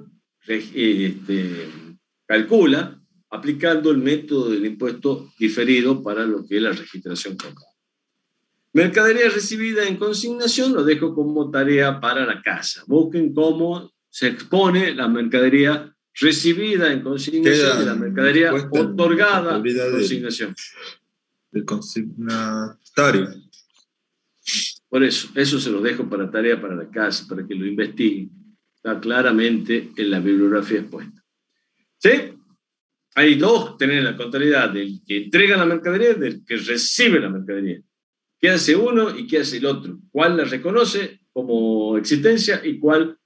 calcula aplicando el método del impuesto diferido para lo que es la registración contable. Mercadería recibida en consignación lo dejo como tarea para la casa. Busquen cómo se expone la mercadería recibida en consignación y la mercadería otorgada en consignación. Del consignatario. Por eso se lo dejo para tarea para la casa, para que lo investiguen. Está claramente en la bibliografía expuesta. ¿Sí? Hay dos, tener la contabilidad del que entrega la mercadería y del que recibe la mercadería. ¿Qué hace uno y qué hace el otro? ¿Cuál la reconoce como existencia y cuál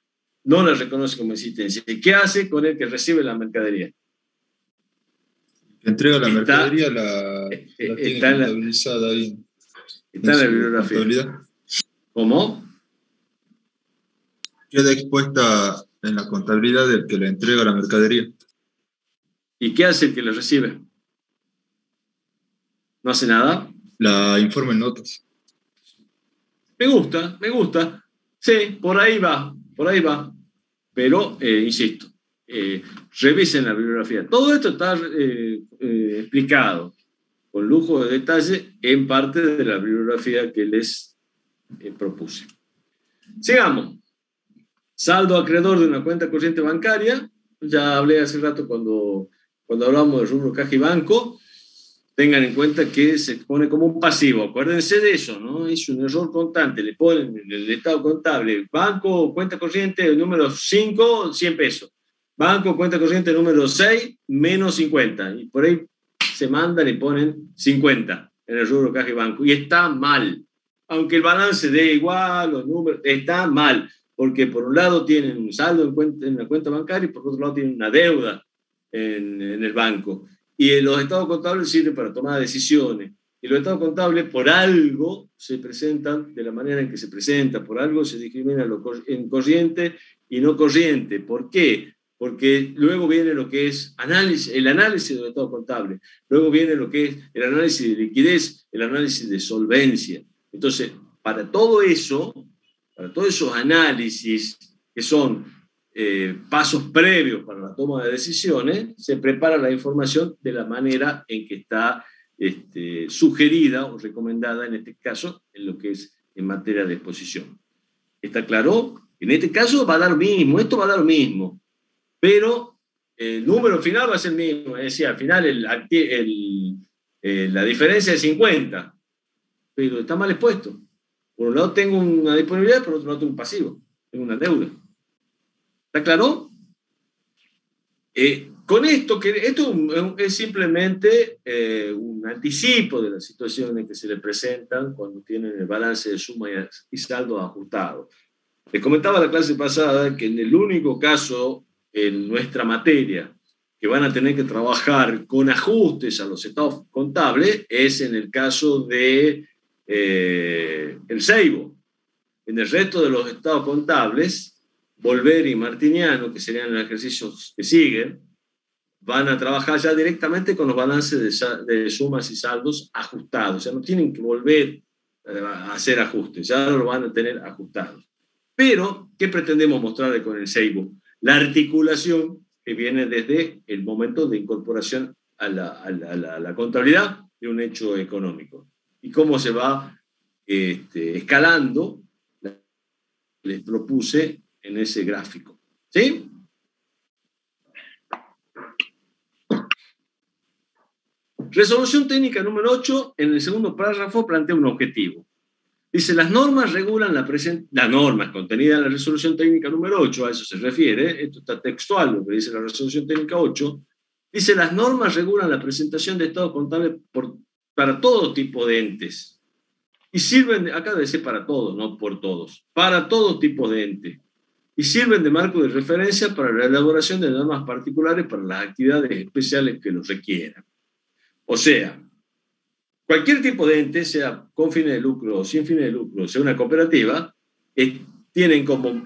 no la reconoce como existencia? ¿Y qué hace con el que recibe la mercadería? El que entrega la mercadería la tiene contabilizada ahí. Está en la bibliografía. ¿Cómo? Queda expuesta en la contabilidad del que le entrega la mercadería. ¿Y qué hace el que la recibe? ¿No hace nada? La informa en notas. Me gusta. Sí, por ahí va. Pero, insisto, revisen la bibliografía. Todo esto está explicado con lujo de detalle en parte de la bibliografía que les propuse. Sigamos. Saldo acreedor de una cuenta corriente bancaria. Ya hablé hace rato cuando hablamos de rubro caja y banco. Tengan en cuenta que se pone como un pasivo. Acuérdense de eso, ¿no? Es un error constante. Le ponen en el estado contable, banco, cuenta corriente número 5, 100 pesos. Banco, cuenta corriente número 6, menos 50. Y por ahí se mandan y ponen 50 en el rubro caja y banco. Y está mal. Aunque el balance dé igual, los números, está mal. Porque por un lado tienen un saldo en la cuenta bancaria y por otro lado tienen una deuda en el banco. Y los estados contables sirven para tomar decisiones. Y los estados contables por algo se presentan de la manera en que se presentan, por algo se discrimina en corriente y no corriente. ¿Por qué? Porque luego viene lo que es el análisis de los estados contables, luego viene lo que es el análisis de liquidez, el análisis de solvencia. Entonces, para todos esos análisis que son pasos previos para la toma de decisiones, se prepara la información de la manera en que está sugerida o recomendada, en este caso, en lo que es en materia de exposición. ¿Está claro? En este caso va a dar lo mismo, esto va a dar lo mismo, pero el número final va a ser el mismo, es decir, al final la diferencia es 50, pero está mal expuesto. Por un lado tengo una disponibilidad, por otro lado tengo un pasivo, tengo una deuda. ¿Está claro? Con esto es simplemente un anticipo de las situaciones que se le presentan cuando tienen el balance de suma y saldo ajustado. Les comentaba la clase pasada que en el único caso en nuestra materia que van a tener que trabajar con ajustes a los estados contables es en el caso de el Seibo. En el resto de los estados contables, Volver y Martiniano, que serían los ejercicios que siguen, van a trabajar ya directamente con los balances de sumas y saldos ajustados. O sea, no tienen que volver a hacer ajustes, ya lo van a tener ajustados. Pero, ¿qué pretendemos mostrarle con el CEIBU? La articulación que viene desde el momento de incorporación a la contabilidad de un hecho económico. Y cómo se va escalando, les propuse en ese gráfico. ¿Sí? Resolución técnica número 8, en el segundo párrafo plantea un objetivo. Dice, las normas regulan las normas contenidas en la resolución técnica número 8, a eso se refiere, esto está textual lo que dice la resolución técnica 8, dice, las normas regulan la presentación de estado contable para todo tipo de entes. Y sirven, acá debe ser para todos, no por todos, para todo tipo de entes. Y sirven de marco de referencia para la elaboración de normas particulares para las actividades especiales que los requieran. O sea, cualquier tipo de ente, sea con fines de lucro o sin fines de lucro, sea una cooperativa, tienen como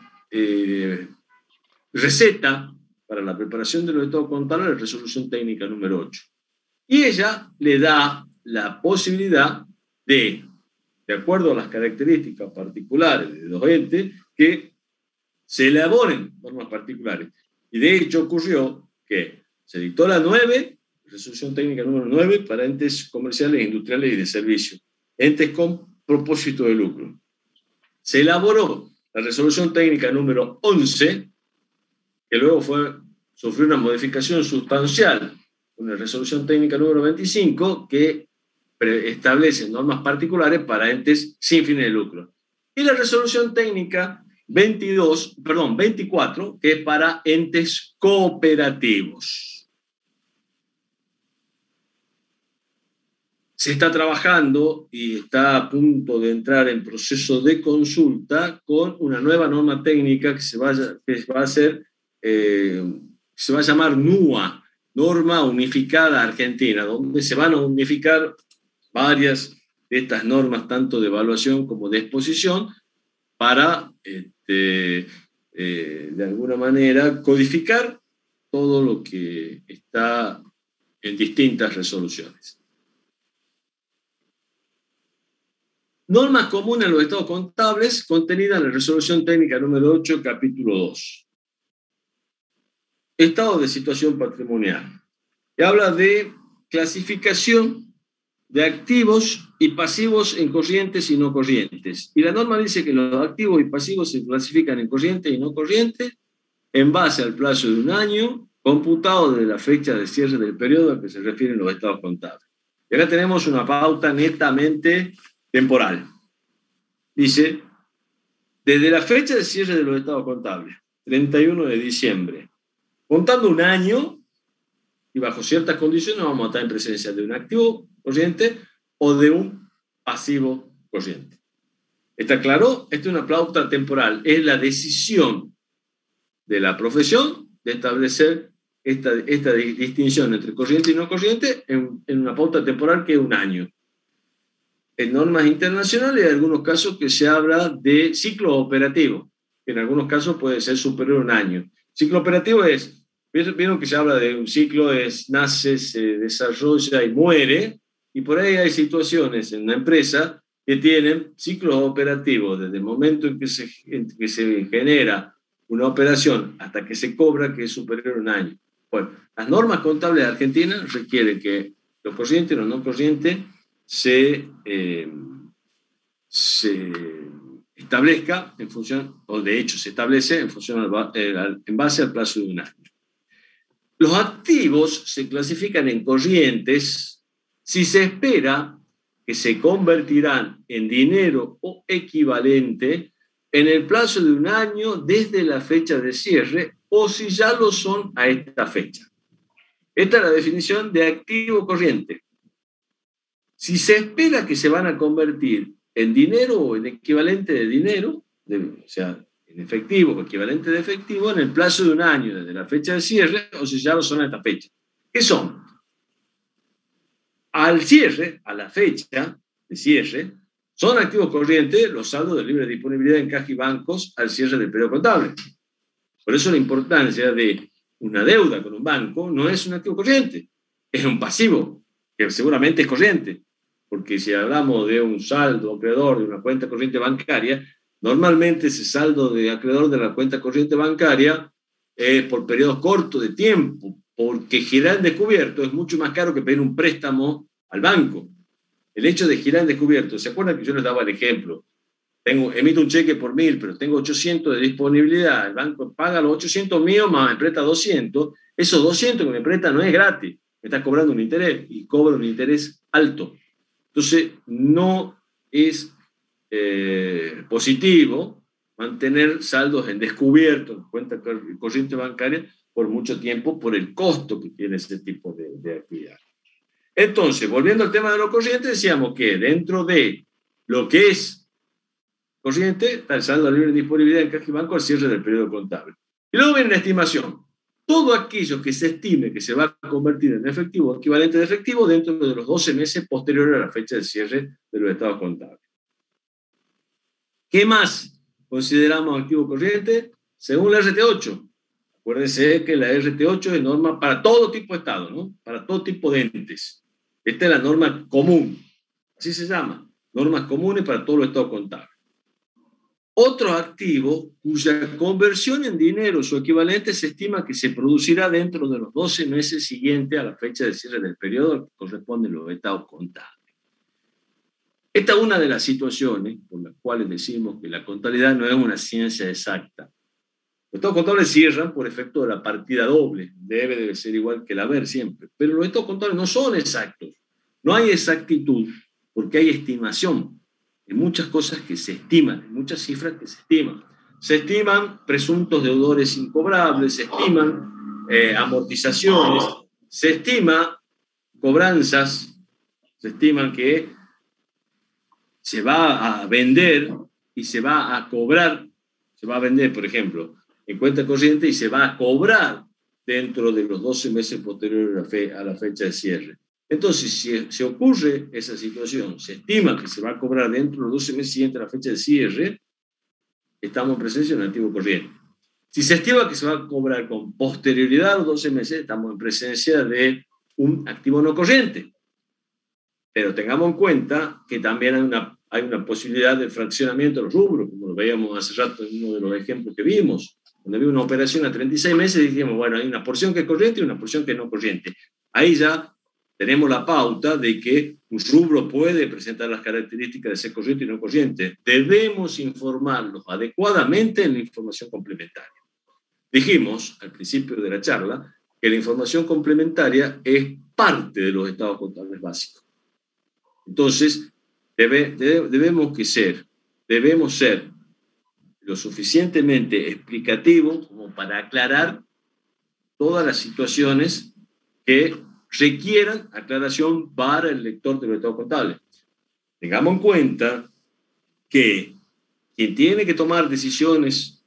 receta para la preparación de los estados contables la resolución técnica número 8. Y ella le da la posibilidad de acuerdo a las características particulares de los entes, que se elaboren normas particulares. Y de hecho ocurrió que se dictó la 9, resolución técnica número 9, para entes comerciales, industriales y de servicio, entes con propósito de lucro. Se elaboró la resolución técnica número 11, que luego sufrió una modificación sustancial, una resolución técnica número 25, que establece normas particulares para entes sin fines de lucro. Y la resolución técnica 24, que es para entes cooperativos. Se está trabajando y está a punto de entrar en proceso de consulta con una nueva norma técnica que se va a llamar NUA, Norma Unificada Argentina, donde se van a unificar varias de estas normas, tanto de evaluación como de exposición, para, de alguna manera, codificar todo lo que está en distintas resoluciones. Normas comunes a los estados contables contenidas en la resolución técnica número 8, capítulo 2. Estado de situación patrimonial. Y habla de clasificación de activos y pasivos en corrientes y no corrientes. Y la norma dice que los activos y pasivos se clasifican en corrientes y no corrientes en base al plazo de un año, computado desde la fecha de cierre del periodo al que se refieren los estados contables. Y acá tenemos una pauta netamente temporal. Dice, desde la fecha de cierre de los estados contables, 31 de diciembre, contando un año, y bajo ciertas condiciones vamos a estar en presencia de un activo corriente o de un pasivo corriente. ¿Está claro? Esta es una pauta temporal. Es la decisión de la profesión de establecer esta distinción entre corriente y no corriente en una pauta temporal que es un año. En normas internacionales hay algunos casos que se habla de ciclo operativo, que en algunos casos puede ser superior a un año. Ciclo operativo es, vieron que se habla de un ciclo, nace, se desarrolla y muere, y por ahí hay situaciones en una empresa que tienen ciclos operativos desde el momento en que se genera una operación hasta que se cobra, que es superior a un año. Bueno, las normas contables de Argentina requieren que los corrientes y los no corrientes se establezca en función, o de hecho se establece en base al plazo de un año. Los activos se clasifican en corrientes si se espera que se convertirán en dinero o equivalente en el plazo de un año desde la fecha de cierre o si ya lo son a esta fecha. Esta es la definición de activo corriente. Si se espera que se van a convertir en dinero o en equivalente de dinero, o sea, en efectivo o equivalente de efectivo, en el plazo de un año desde la fecha de cierre, o si ya lo son a esta fecha. ¿Qué son? Al cierre, a la fecha de cierre, son activos corrientes los saldos de libre disponibilidad en caja y bancos al cierre del periodo contable. Por eso la importancia de una deuda con un banco no es un activo corriente, es un pasivo, que seguramente es corriente, porque si hablamos de un saldo acreedor de una cuenta corriente bancaria, normalmente ese saldo de acreedor de la cuenta corriente bancaria es por periodos cortos de tiempo, porque girar en descubierto es mucho más caro que pedir un préstamo al banco. El hecho de girar en descubierto, ¿se acuerdan que yo les daba el ejemplo? Emito un cheque por 1.000, pero tengo 800 de disponibilidad, el banco paga los 800 míos, más me presta 200, esos 200 que me presta no es gratis, me está cobrando un interés y cobra un interés alto. Entonces, no es positivo mantener saldos en descubierto en cuenta corriente bancaria por mucho tiempo por el costo que tiene ese tipo de actividad. Entonces, volviendo al tema de lo corriente, decíamos que dentro de lo que es corriente está el saldo libre de disponibilidad en caja y banco al cierre del periodo contable. Y luego viene la estimación. Todo aquello que se estime que se va a convertir en efectivo, equivalente de efectivo, dentro de los 12 meses posteriores a la fecha de cierre de los estados contables. ¿Qué más consideramos activo corriente? Según la RT8. Acuérdense que la RT8 es norma para todo tipo de estado, ¿no? Para todo tipo de entes. Esta es la norma común, así se llama, normas comunes para todos los estados contables. Otro activo cuya conversión en dinero o su equivalente se estima que se producirá dentro de los 12 meses siguientes a la fecha de cierre del periodo que corresponde a los estados contables. Esta es una de las situaciones por las cuales decimos que la contabilidad no es una ciencia exacta. Los estados contables cierran por efecto de la partida doble, debe ser igual que el haber siempre, pero los estados contables no son exactos, no hay exactitud porque hay estimación. Hay muchas cosas que se estiman, hay muchas cifras que se estiman. Se estiman presuntos deudores incobrables, se estiman amortizaciones, se estima cobranzas, se estiman que se va a vender y se va a cobrar, se va a vender, por ejemplo, en cuenta corriente y se va a cobrar dentro de los 12 meses posteriores a la fecha de cierre. Entonces, si se ocurre esa situación, se estima que se va a cobrar dentro de los 12 meses siguientes a la fecha de cierre, estamos en presencia de un activo corriente. Si se estima que se va a cobrar con posterioridad a los 12 meses, estamos en presencia de un activo no corriente. Pero tengamos en cuenta que también hay una posibilidad de fraccionamiento de los rubros, como lo veíamos hace rato en uno de los ejemplos que vimos. Cuando había una operación a 36 meses, dijimos, bueno, hay una porción que es corriente y una porción que es no corriente. Ahí ya tenemos la pauta de que un rubro puede presentar las características de ser corriente y no corriente. Debemos informarlos adecuadamente en la información complementaria. Dijimos al principio de la charla que la información complementaria es parte de los estados contables básicos. Entonces, debemos ser lo suficientemente explicativos como para aclarar todas las situaciones que requieran aclaración para el lector del estado contable. Tengamos en cuenta que quien tiene que tomar decisiones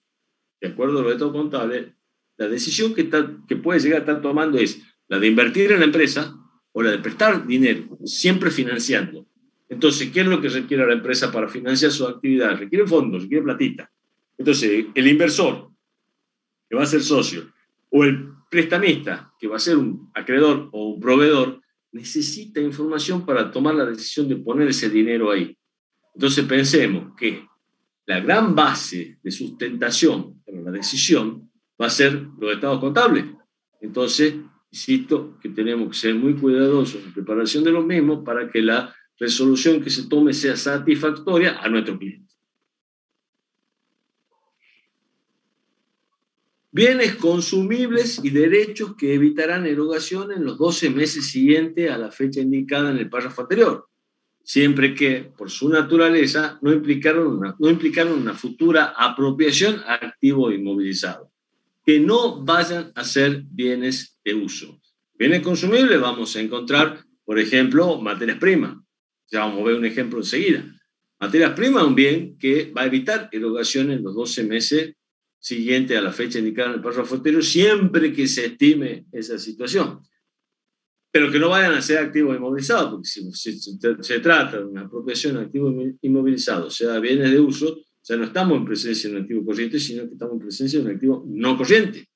de acuerdo a los estados contables, la decisión que puede llegar a estar tomando es la de invertir en la empresa o la de prestar dinero, siempre financiando. Entonces, ¿qué es lo que requiere la empresa para financiar su actividad? Requiere fondos, requiere platita. Entonces, el inversor, que va a ser socio, o el prestamista, que va a ser un acreedor o un proveedor, necesita información para tomar la decisión de poner ese dinero ahí. Entonces pensemos que la gran base de sustentación para la decisión va a ser los estados contables. Entonces, insisto que tenemos que ser muy cuidadosos en la preparación de los mismos para que la resolución que se tome sea satisfactoria a nuestro cliente. Bienes consumibles y derechos que evitarán erogación en los 12 meses siguientes a la fecha indicada en el párrafo anterior, siempre que, por su naturaleza, no implicaron una futura apropiación a activo inmovilizado, que no vayan a ser bienes de uso. Bienes consumibles vamos a encontrar, por ejemplo, materias primas. Ya vamos a ver un ejemplo enseguida. Materias primas es un bien que va a evitar erogación en los 12 meses siguiente a la fecha indicada en el párrafo anterior, siempre que se estime esa situación. Pero que no vayan a ser activos inmovilizados, porque si se trata de una apropiación de activos inmovilizados, sea bienes de uso, ya no estamos en presencia de un activo corriente, sino que estamos en presencia de un activo no corriente.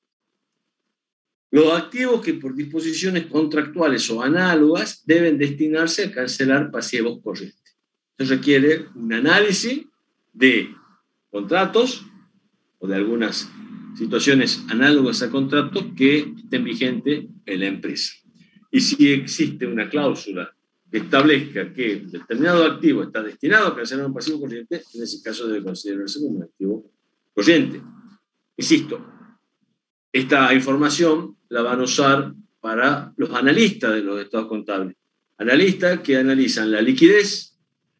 Los activos que por disposiciones contractuales o análogas deben destinarse a cancelar pasivos corrientes. Esto requiere un análisis de contratos o de algunas situaciones análogas a contratos que estén vigentes en la empresa. Y si existe una cláusula que establezca que determinado activo está destinado a cancelar un pasivo corriente, en ese caso debe considerarse como un activo corriente. Insisto, esta información la van a usar para los analistas de los estados contables. Analistas que analizan la liquidez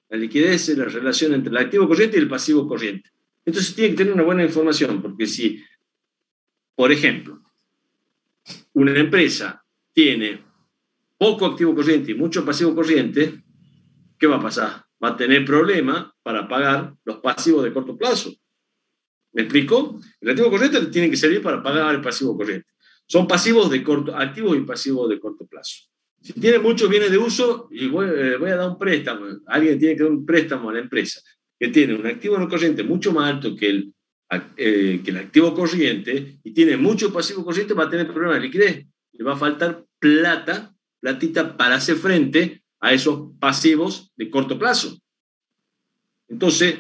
es la relación entre el activo corriente y el pasivo corriente. Entonces tiene que tener una buena información, porque si, por ejemplo, una empresa tiene poco activo corriente y mucho pasivo corriente, ¿qué va a pasar? Va a tener problemas para pagar los pasivos de corto plazo. ¿Me explico? El activo corriente tiene que servir para pagar el pasivo corriente. Son pasivos de corto, activos y pasivos de corto plazo. Si tiene muchos bienes de uso, y voy a dar un préstamo, alguien tiene que dar un préstamo a la empresa que tiene un activo no corriente mucho más alto que el activo corriente y tiene mucho pasivo corriente, va a tener problemas de liquidez. Le va a faltar platita para hacer frente a esos pasivos de corto plazo. Entonces,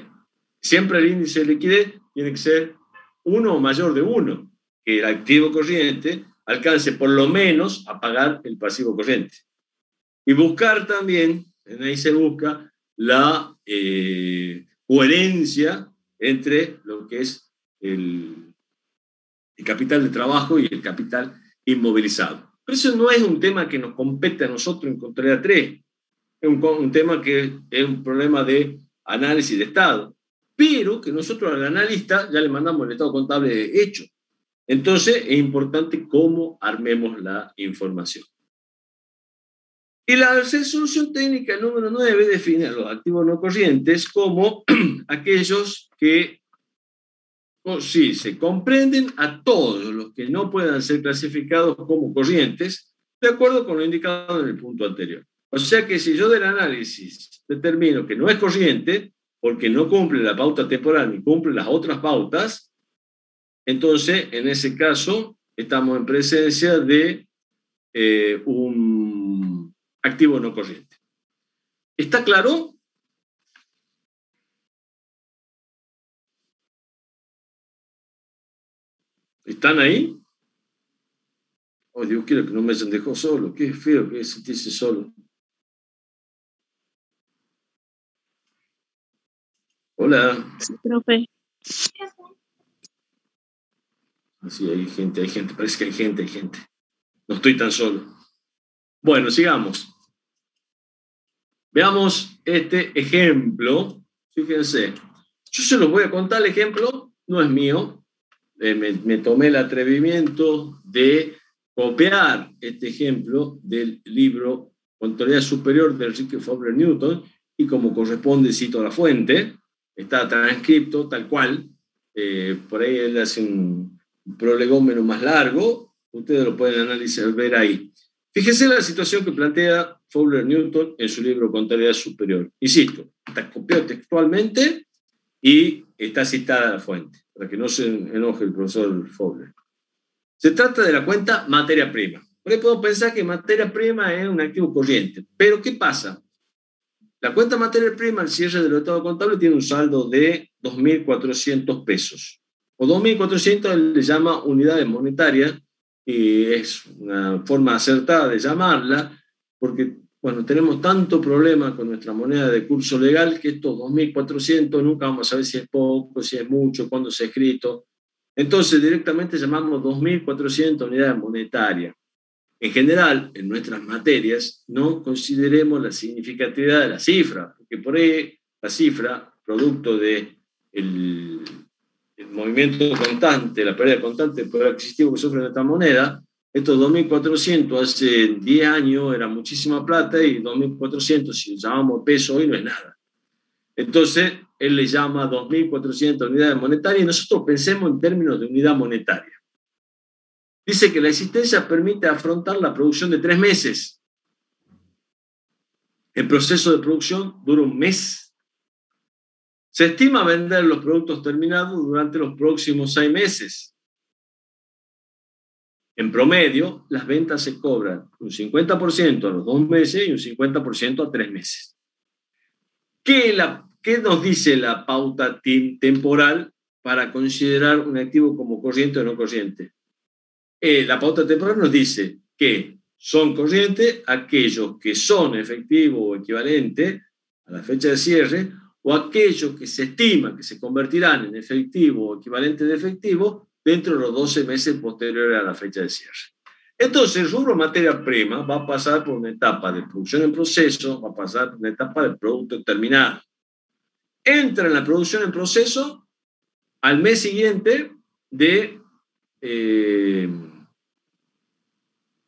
siempre el índice de liquidez tiene que ser 1 o mayor de 1, que el activo corriente alcance por lo menos a pagar el pasivo corriente. Y buscar también, ahí se busca la coherencia entre lo que es el capital de trabajo y el capital inmovilizado. Pero eso no es un tema que nos compete a nosotros en Contabilidad 3, es un tema que es un problema de análisis de estado, pero que nosotros al analista ya le mandamos el estado contable hecho. Entonces es importante cómo armemos la información. Y la solución técnica número 9 define a los activos no corrientes como aquellos que sí, se comprenden a todos los que no puedan ser clasificados como corrientes, de acuerdo con lo indicado en el punto anterior. O sea que si yo del análisis determino que no es corriente, porque no cumple la pauta temporal ni cumple las otras pautas, entonces en ese caso estamos en presencia de un activo no corriente. ¿Está claro? ¿Están ahí? Oh, Dios quiero que no me hayan dejado solo. Qué feo que es sentirse solo. Hola. Sí, profe. Sí, hay gente. Parece que hay gente. No estoy tan solo. Bueno, sigamos. Veamos este ejemplo. Fíjense. Yo se los voy a contar. El ejemplo no es mío. Me tomé el atrevimiento de copiar este ejemplo del libro Contabilidad Superior de Enrique Fowler Newton y como corresponde cito la fuente, está transcripto tal cual, por ahí él hace un prolegómeno más largo, ustedes lo pueden analizar, ver ahí. Fíjense la situación que plantea Fowler Newton en su libro Contabilidad Superior. Insisto, está copiado textualmente y está citada la fuente, para que no se enoje el profesor Fowler. Se trata de la cuenta materia prima. Por ahí puedo pensar que materia prima es un activo corriente, pero ¿qué pasa? La cuenta materia prima al cierre del estado contable tiene un saldo de 2.400 pesos. O 2.400 le llama unidades monetarias y es una forma acertada de llamarla porque bueno, tenemos tanto problema con nuestra moneda de curso legal que estos 2.400 nunca vamos a saber si es poco, si es mucho, cuándo se ha escrito. Entonces directamente llamamos 2.400 unidades monetarias. En general, en nuestras materias, no consideremos la significatividad de la cifra, porque por ahí la cifra, producto del movimiento constante, la pérdida constante del poder adquisitivo que sufre nuestra moneda, estos 2.400 hace 10 años era muchísima plata y 2.400, si lo llamamos peso hoy, no es nada. Entonces, él le llama 2.400 unidades monetarias y nosotros pensemos en términos de unidad monetaria. Dice que la existencia permite afrontar la producción de 3 meses. El proceso de producción dura 1 mes. Se estima vender los productos terminados durante los próximos 6 meses. en promedio, las ventas se cobran un 50% a los 2 meses y un 50% a 3 meses. ¿Qué nos dice la pauta temporal para considerar un activo como corriente o no corriente? La pauta temporal nos dice que son corrientes aquellos que son efectivo o equivalente a la fecha de cierre, o aquellos que se estima que se convertirán en efectivo o equivalente de efectivo dentro de los 12 meses posteriores a la fecha de cierre. Entonces, el rubro materia prima va a pasar por una etapa de producción en proceso, va a pasar por una etapa de producto terminado. Entra en la producción en proceso al mes siguiente de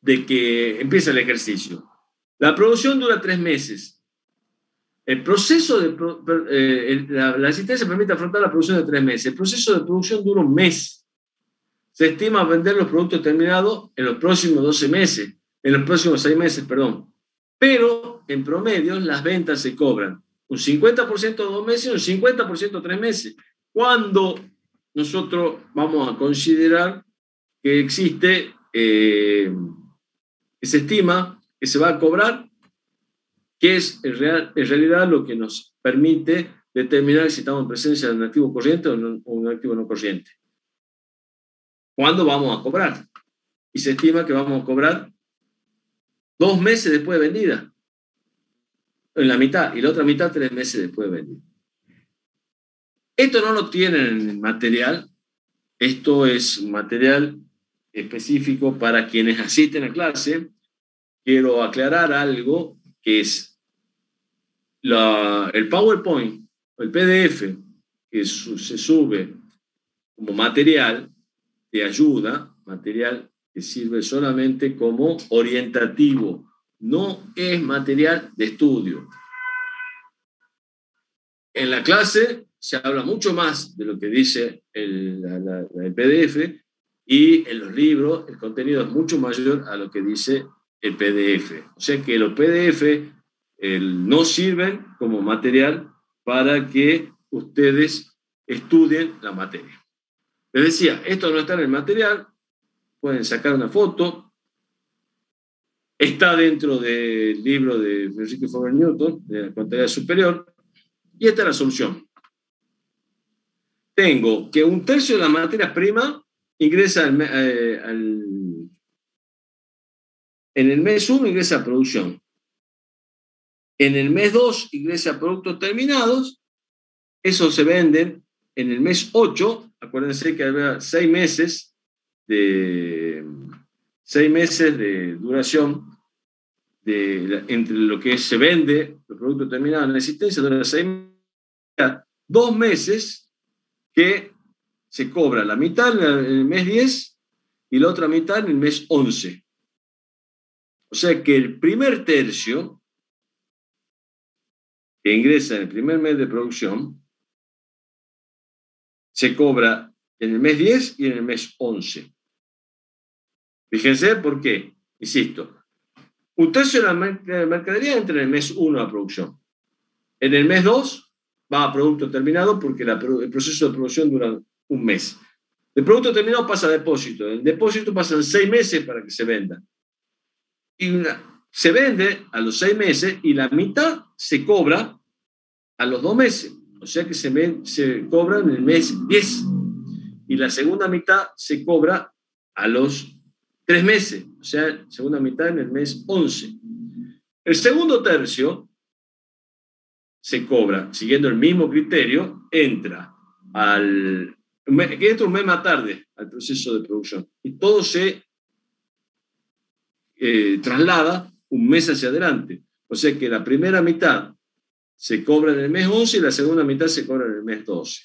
que empieza el ejercicio. La producción dura 3 meses. El proceso la asistencia permite afrontar la producción de 3 meses. El proceso de producción dura 1 mes. Se estima vender los productos terminados en los próximos 12 meses, en los próximos 6 meses, perdón. Pero, en promedio, las ventas se cobran un 50% a 2 meses y un 50% a 3 meses. Cuando nosotros vamos a considerar que existe, que se estima que se va a cobrar, que es en realidad lo que nos permite determinar si estamos en presencia de un activo corriente o un activo no corriente. ¿Cuándo vamos a cobrar? Y se estima que vamos a cobrar 2 meses después de vendida, en la mitad, y la otra mitad 3 meses después de vendida. Esto no lo tienen en el material, esto es un material específico para quienes asisten a clase. Quiero aclarar algo, que es el PowerPoint o el PDF que se sube como material de ayuda, material que sirve solamente como orientativo, no es material de estudio. En la clase se habla mucho más de lo que dice el PDF, y en los libros el contenido es mucho mayor a lo que dice el PDF. O sea que los PDF no sirven como material para que ustedes estudien la materia. Les decía, esto no está en el material, pueden sacar una foto, está dentro del libro de Enrique Forer Newton, de la contabilidad superior, y esta es la solución. Tengo que 1/3 de las materias primas ingresa en el mes 1 ingresa a producción. En el mes 2 ingresa a productos terminados. Esos se venden en el mes 8. Acuérdense que había 6 meses de duración entre lo que se vende, los productos terminados en la existencia, dura 6 meses, 2 meses que se cobra la mitad en el mes 10 y la otra mitad en el mes 11. O sea que el primer tercio que ingresa en el primer mes de producción se cobra en el mes 10 y en el mes 11. Fíjense por qué, insisto, 1/3 de la mercadería entra en el mes 1 a producción. En el mes 2 va a producto terminado porque el proceso de producción dura 1 mes. El producto terminado pasa a depósito. El depósito pasan 6 meses para que se venda. Y se vende a los 6 meses y la mitad se cobra a los 2 meses. O sea que se cobra en el mes 10. Y la segunda mitad se cobra a los 3 meses. O sea, segunda mitad en el mes 11. El segundo tercio se cobra, siguiendo el mismo criterio, entra un mes más tarde al proceso de producción. Y todo se traslada 1 mes hacia adelante. O sea que la primera mitad se cobra en el mes 11 y la segunda mitad se cobra en el mes 12.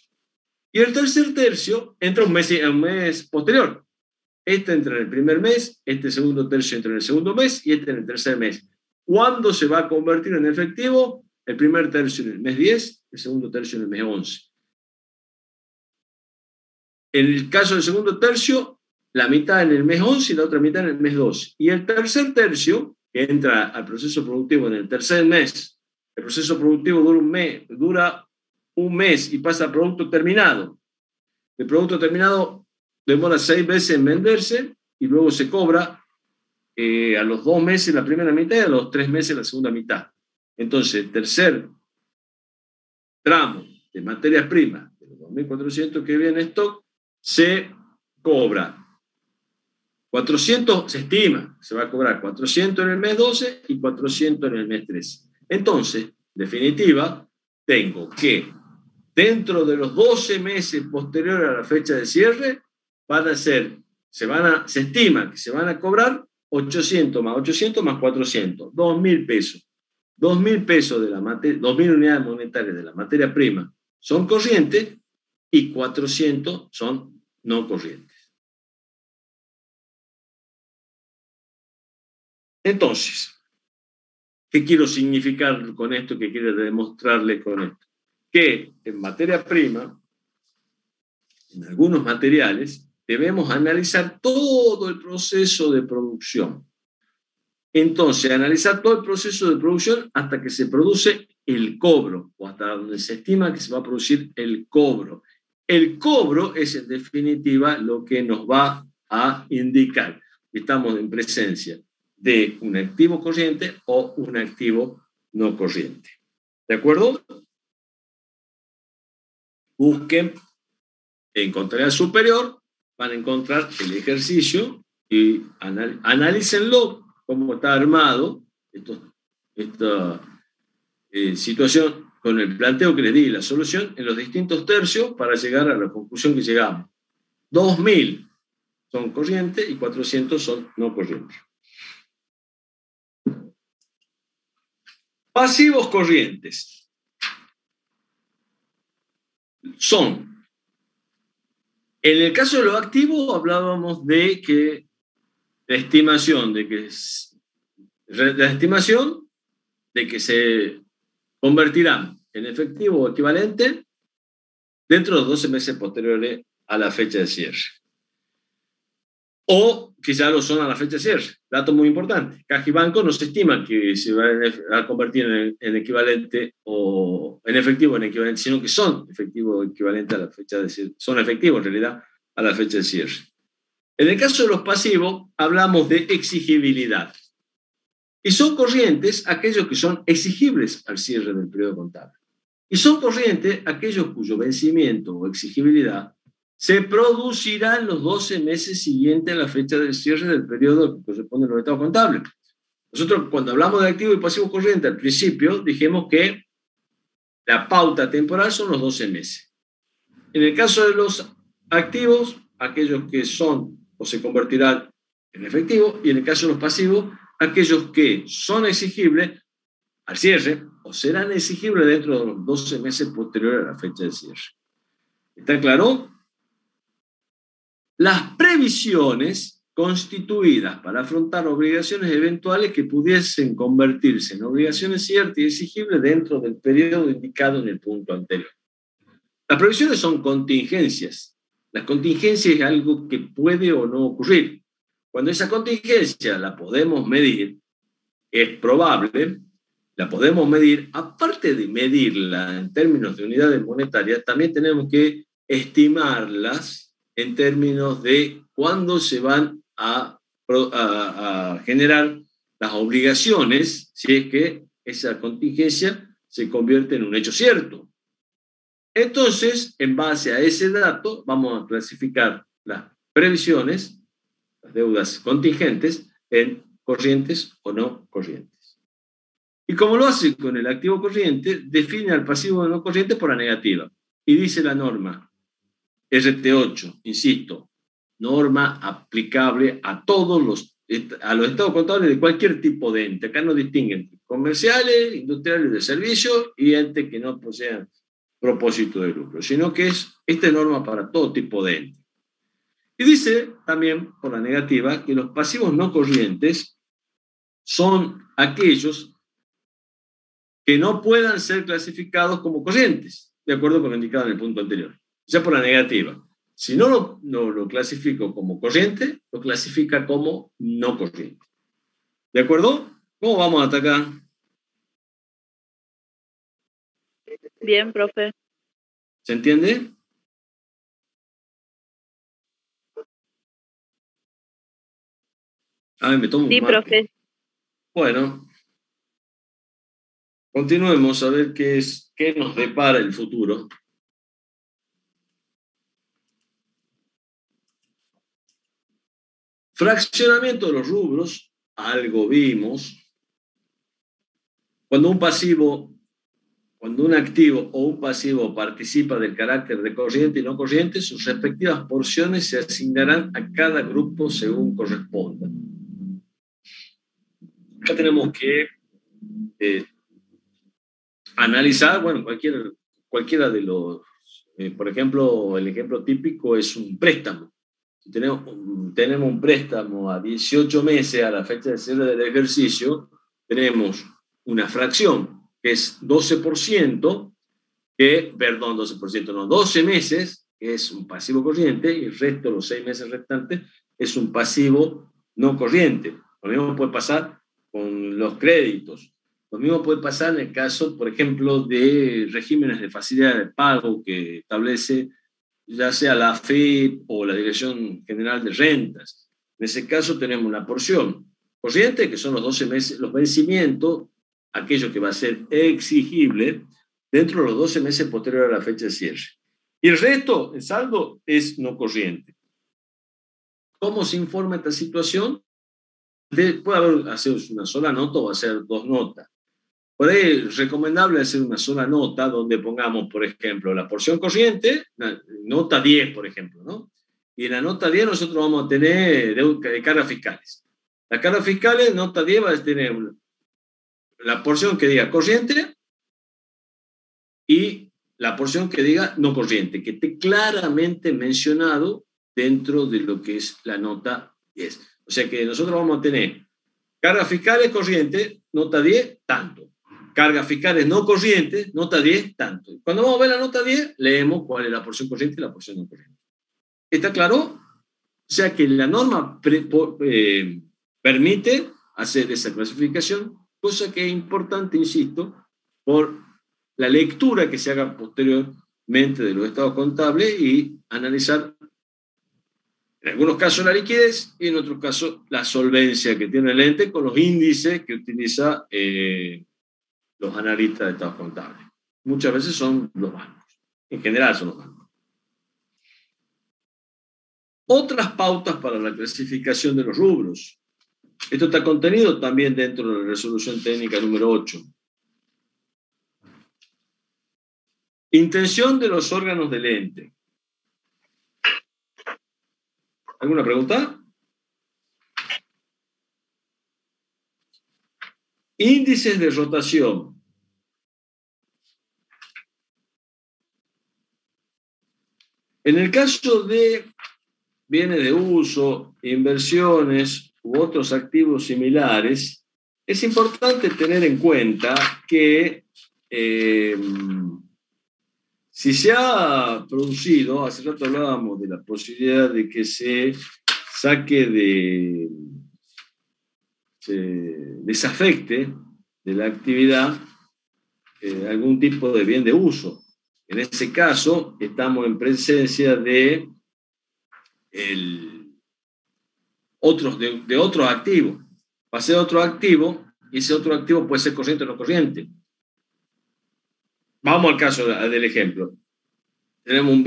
Y el tercer tercio entra un mes posterior. Este entra en el primer mes, este segundo tercio entra en el segundo mes y este en el tercer mes. ¿Cuándo se va a convertir en efectivo? El primer tercio en el mes 10, el segundo tercio en el mes 11. En el caso del segundo tercio, la mitad en el mes 11 y la otra mitad en el mes 12. Y el tercer tercio, que entra al proceso productivo en el tercer mes, el proceso productivo dura un mes y pasa a producto terminado. El producto terminado demora 6 meses en venderse y luego se cobra a los 2 meses la primera mitad y a los 3 meses la segunda mitad. Entonces, tercer tramo de materias primas, de los 2.400 que viene en stock, se cobra 400, se estima, se va a cobrar 400 en el mes 12 y 400 en el mes 13. Entonces, en definitiva, tengo que, dentro de los 12 meses posteriores a la fecha de cierre, se estima que se van a cobrar 800 más 400, 2.000 pesos. 2.000 pesos de la 2.000 unidades monetarias de la materia prima son corrientes y 400 son no corrientes. Entonces, ¿qué quiero significar con esto? ¿Qué quiero demostrarles con esto? Que en materia prima, en algunos materiales, debemos analizar todo el proceso de producción. Entonces, analizar todo el proceso de producción hasta que se produce el cobro, o hasta donde se estima que se va a producir el cobro. El cobro es, en definitiva, lo que nos va a indicar que estamos en presencia de un activo corriente o un activo no corriente. ¿De acuerdo? Busquen en contabilidad superior, van a encontrar el ejercicio y analícenlo, cómo está armado esta situación con el planteo que les di, la solución en los distintos tercios para llegar a la conclusión que llegamos. 2.000 son corrientes y 400 son no corrientes. Pasivos corrientes son, en el caso de los activos hablábamos de que la estimación de que se convertirán en efectivo o equivalente dentro de los 12 meses posteriores a la fecha de cierre. O quizá lo son a la fecha de cierre. Dato muy importante. Caja y banco no se estima que se van a convertir en equivalente o en efectivo en equivalente, sino que son efectivo o equivalente a la fecha de cierre. Son efectivos en realidad a la fecha de cierre. En el caso de los pasivos, hablamos de exigibilidad. Y son corrientes aquellos que son exigibles al cierre del periodo contable. Y son corrientes aquellos cuyo vencimiento o exigibilidad se producirá en los 12 meses siguientes a la fecha del cierre del periodo que corresponde a los estados contables. Nosotros, cuando hablamos de activo y pasivo corriente, al principio dijimos que la pauta temporal son los 12 meses. En el caso de los activos, aquellos que son o se convertirán en efectivo, y en el caso de los pasivos, aquellos que son exigibles al cierre o serán exigibles dentro de los 12 meses posteriores a la fecha de cierre. ¿Está claro? Las previsiones constituidas para afrontar obligaciones eventuales que pudiesen convertirse en obligaciones ciertas y exigibles dentro del periodo indicado en el punto anterior. Las previsiones son contingencias. La contingencia es algo que puede o no ocurrir. Cuando esa contingencia la podemos medir, es probable, la podemos medir, aparte de medirla en términos de unidades monetarias, también tenemos que estimarlas en términos de cuándo se van a generar las obligaciones, si es que esa contingencia se convierte en un hecho cierto. Entonces, en base a ese dato, vamos a clasificar las previsiones, las deudas contingentes, en corrientes o no corrientes. Y como lo hace con el activo corriente, define al pasivo no corriente por la negativa. Y dice la norma RT8, insisto, norma aplicable a los estados contables de cualquier tipo de ente. Acá no distinguen comerciales, industriales de servicio y entes que no posean propósito de lucro, sino que esta norma para todo tipo de ente. Y dice también, por la negativa, que los pasivos no corrientes son aquellos que no puedan ser clasificados como corrientes, de acuerdo con lo indicado en el punto anterior. Ya por la negativa. Si no lo clasifico como corriente, lo clasifica como no corriente. ¿De acuerdo? ¿Cómo vamos hasta acá? Bien, profe. ¿Se entiende? Ah, me tomo un Sí, mate. profe. Bueno, continuemos a ver qué nos depara el futuro. Fraccionamiento de los rubros, algo vimos. Cuando un activo o un pasivo participa del carácter de corriente y no corriente, sus respectivas porciones se asignarán a cada grupo según corresponda. Acá tenemos que analizar, bueno, cualquiera de los, por ejemplo, el ejemplo típico es un préstamo. Si tenemos un préstamo a 18 meses a la fecha de cierre del ejercicio, tenemos una fracción que es 12%, perdón, 12%, no, 12 meses, que es un pasivo corriente, y el resto, los 6 meses restantes, es un pasivo no corriente. Lo mismo puede pasar con los créditos. Lo mismo puede pasar en el caso, por ejemplo, de regímenes de facilidad de pago que establece ya sea la AFIP o la Dirección General de Rentas. En ese caso tenemos una porción corriente, que son los 12 meses, los vencimientos, aquello que va a ser exigible dentro de los 12 meses posteriores a la fecha de cierre. Y el resto, el saldo, es no corriente. ¿Cómo se informa esta situación? Puede hacer una sola nota o hacer dos notas. Por ahí es recomendable hacer una sola nota donde pongamos, por ejemplo, la porción corriente, nota 10, por ejemplo, ¿no? Y en la nota 10 nosotros vamos a tener cargas fiscales. Las cargas fiscales, nota 10 va a tener la porción que diga corriente y la porción que diga no corriente, que esté claramente mencionado dentro de lo que es la nota 10. O sea que nosotros vamos a tener cargas fiscales corrientes, nota 10, tanto. Cargas fiscales no corrientes, nota 10, tanto. Cuando vamos a ver la nota 10, leemos cuál es la porción corriente y la porción no corriente. ¿Está claro? O sea que la norma permite hacer esa clasificación, cosa que es importante, insisto, por la lectura que se haga posteriormente de los estados contables y analizar en algunos casos la liquidez y en otros casos la solvencia que tiene el ente con los índices que utiliza los analistas de estados contables. Muchas veces son los bancos. En general son los bancos. Otras pautas para la clasificación de los rubros. Esto está contenido también dentro de la resolución técnica número 8. Intención de los órganos del ente. ¿Alguna pregunta? Índices de rotación. En el caso de bienes de uso, inversiones u otros activos similares, es importante tener en cuenta que si se ha producido, hace rato hablábamos de la posibilidad de que se saque se desafecte de la actividad algún tipo de bien de uso. En ese caso, estamos en presencia de otros activos. Va a ser otro activo y ese otro activo puede ser corriente o no corriente. Vamos al caso del ejemplo. Tenemos un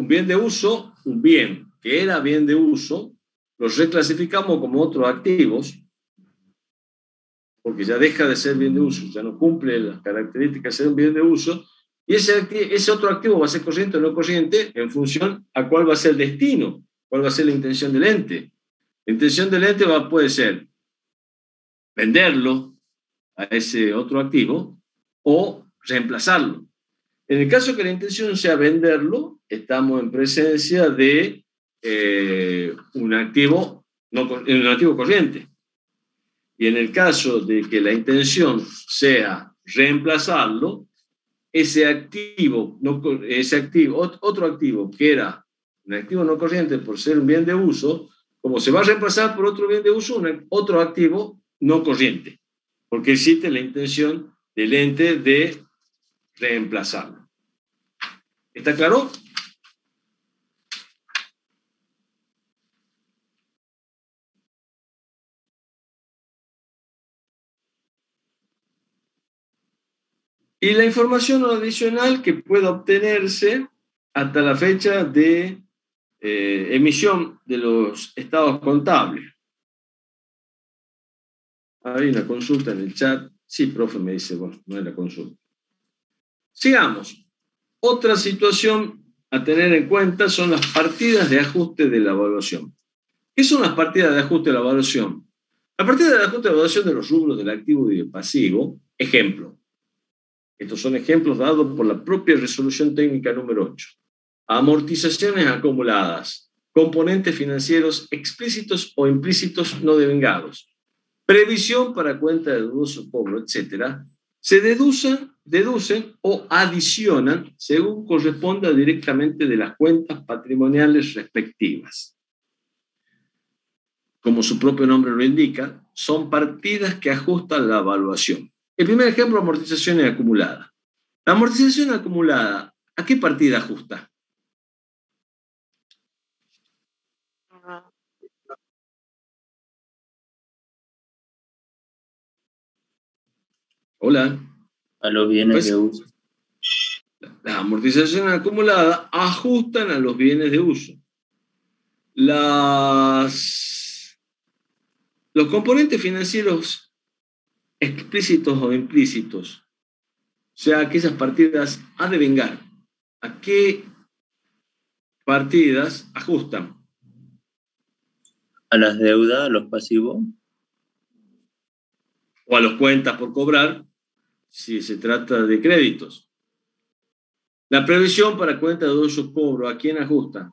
bien de uso, un bien que era bien de uso, los reclasificamos como otros activos, porque ya deja de ser bien de uso, ya no cumple las características de ser un bien de uso, y ese otro activo va a ser corriente o no corriente en función a cuál va a ser el destino, cuál va a ser la intención del ente. La intención del ente puede ser venderlo a ese otro activo o reemplazarlo. En el caso que la intención sea venderlo, estamos en presencia de un activo corriente. Y en el caso de que la intención sea reemplazarlo, otro activo que era un activo no corriente por ser un bien de uso, como se va a reemplazar por otro bien de uso, otro activo no corriente, porque existe la intención del ente de reemplazarlo. ¿Está claro? y la información adicional que pueda obtenerse hasta la fecha de emisión de los estados contables. Hay una consulta en el chat. Sí, profe, me dice, bueno, no es la consulta. Sigamos. Otra situación a tener en cuenta son las partidas de ajuste de la evaluación. ¿Qué son las partidas de ajuste de la evaluación? La partida de ajuste de la evaluación de los rubros del activo y del pasivo, ejemplo. Estos son ejemplos dados por la propia resolución técnica número 8. Amortizaciones acumuladas, componentes financieros explícitos o implícitos no devengados, previsión para cuenta de dudoso cobro, etc., se deducen o adicionan según corresponda directamente de las cuentas patrimoniales respectivas. Como su propio nombre lo indica, son partidas que ajustan la evaluación. El primer ejemplo, amortizaciones acumuladas. La amortización acumulada, ¿a qué partida ajusta? Hola. A los bienes de uso. Las amortizaciones acumuladas ajustan a los bienes de uso. Los componentes financieros explícitos o implícitos, o sea, aquellas partidas a devengar, ¿a qué partidas ajustan? A las deudas, a los pasivos. O a las cuentas por cobrar, si se trata de créditos. La previsión para cuenta de dudoso cobro, ¿a quién ajusta?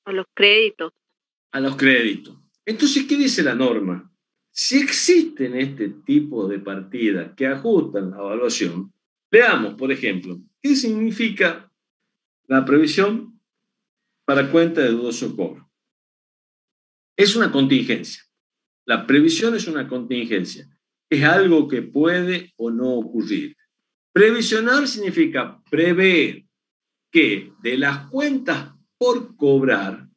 A los créditos. A los créditos. Entonces, ¿qué dice la norma? Si existen este tipo de partidas que ajustan la evaluación, veamos, por ejemplo, ¿qué significa la previsión para cuenta de dudoso cobro? Es una contingencia. La previsión es una contingencia. Es algo que puede o no ocurrir. Previsionar significa prever que de las cuentas por cobrar,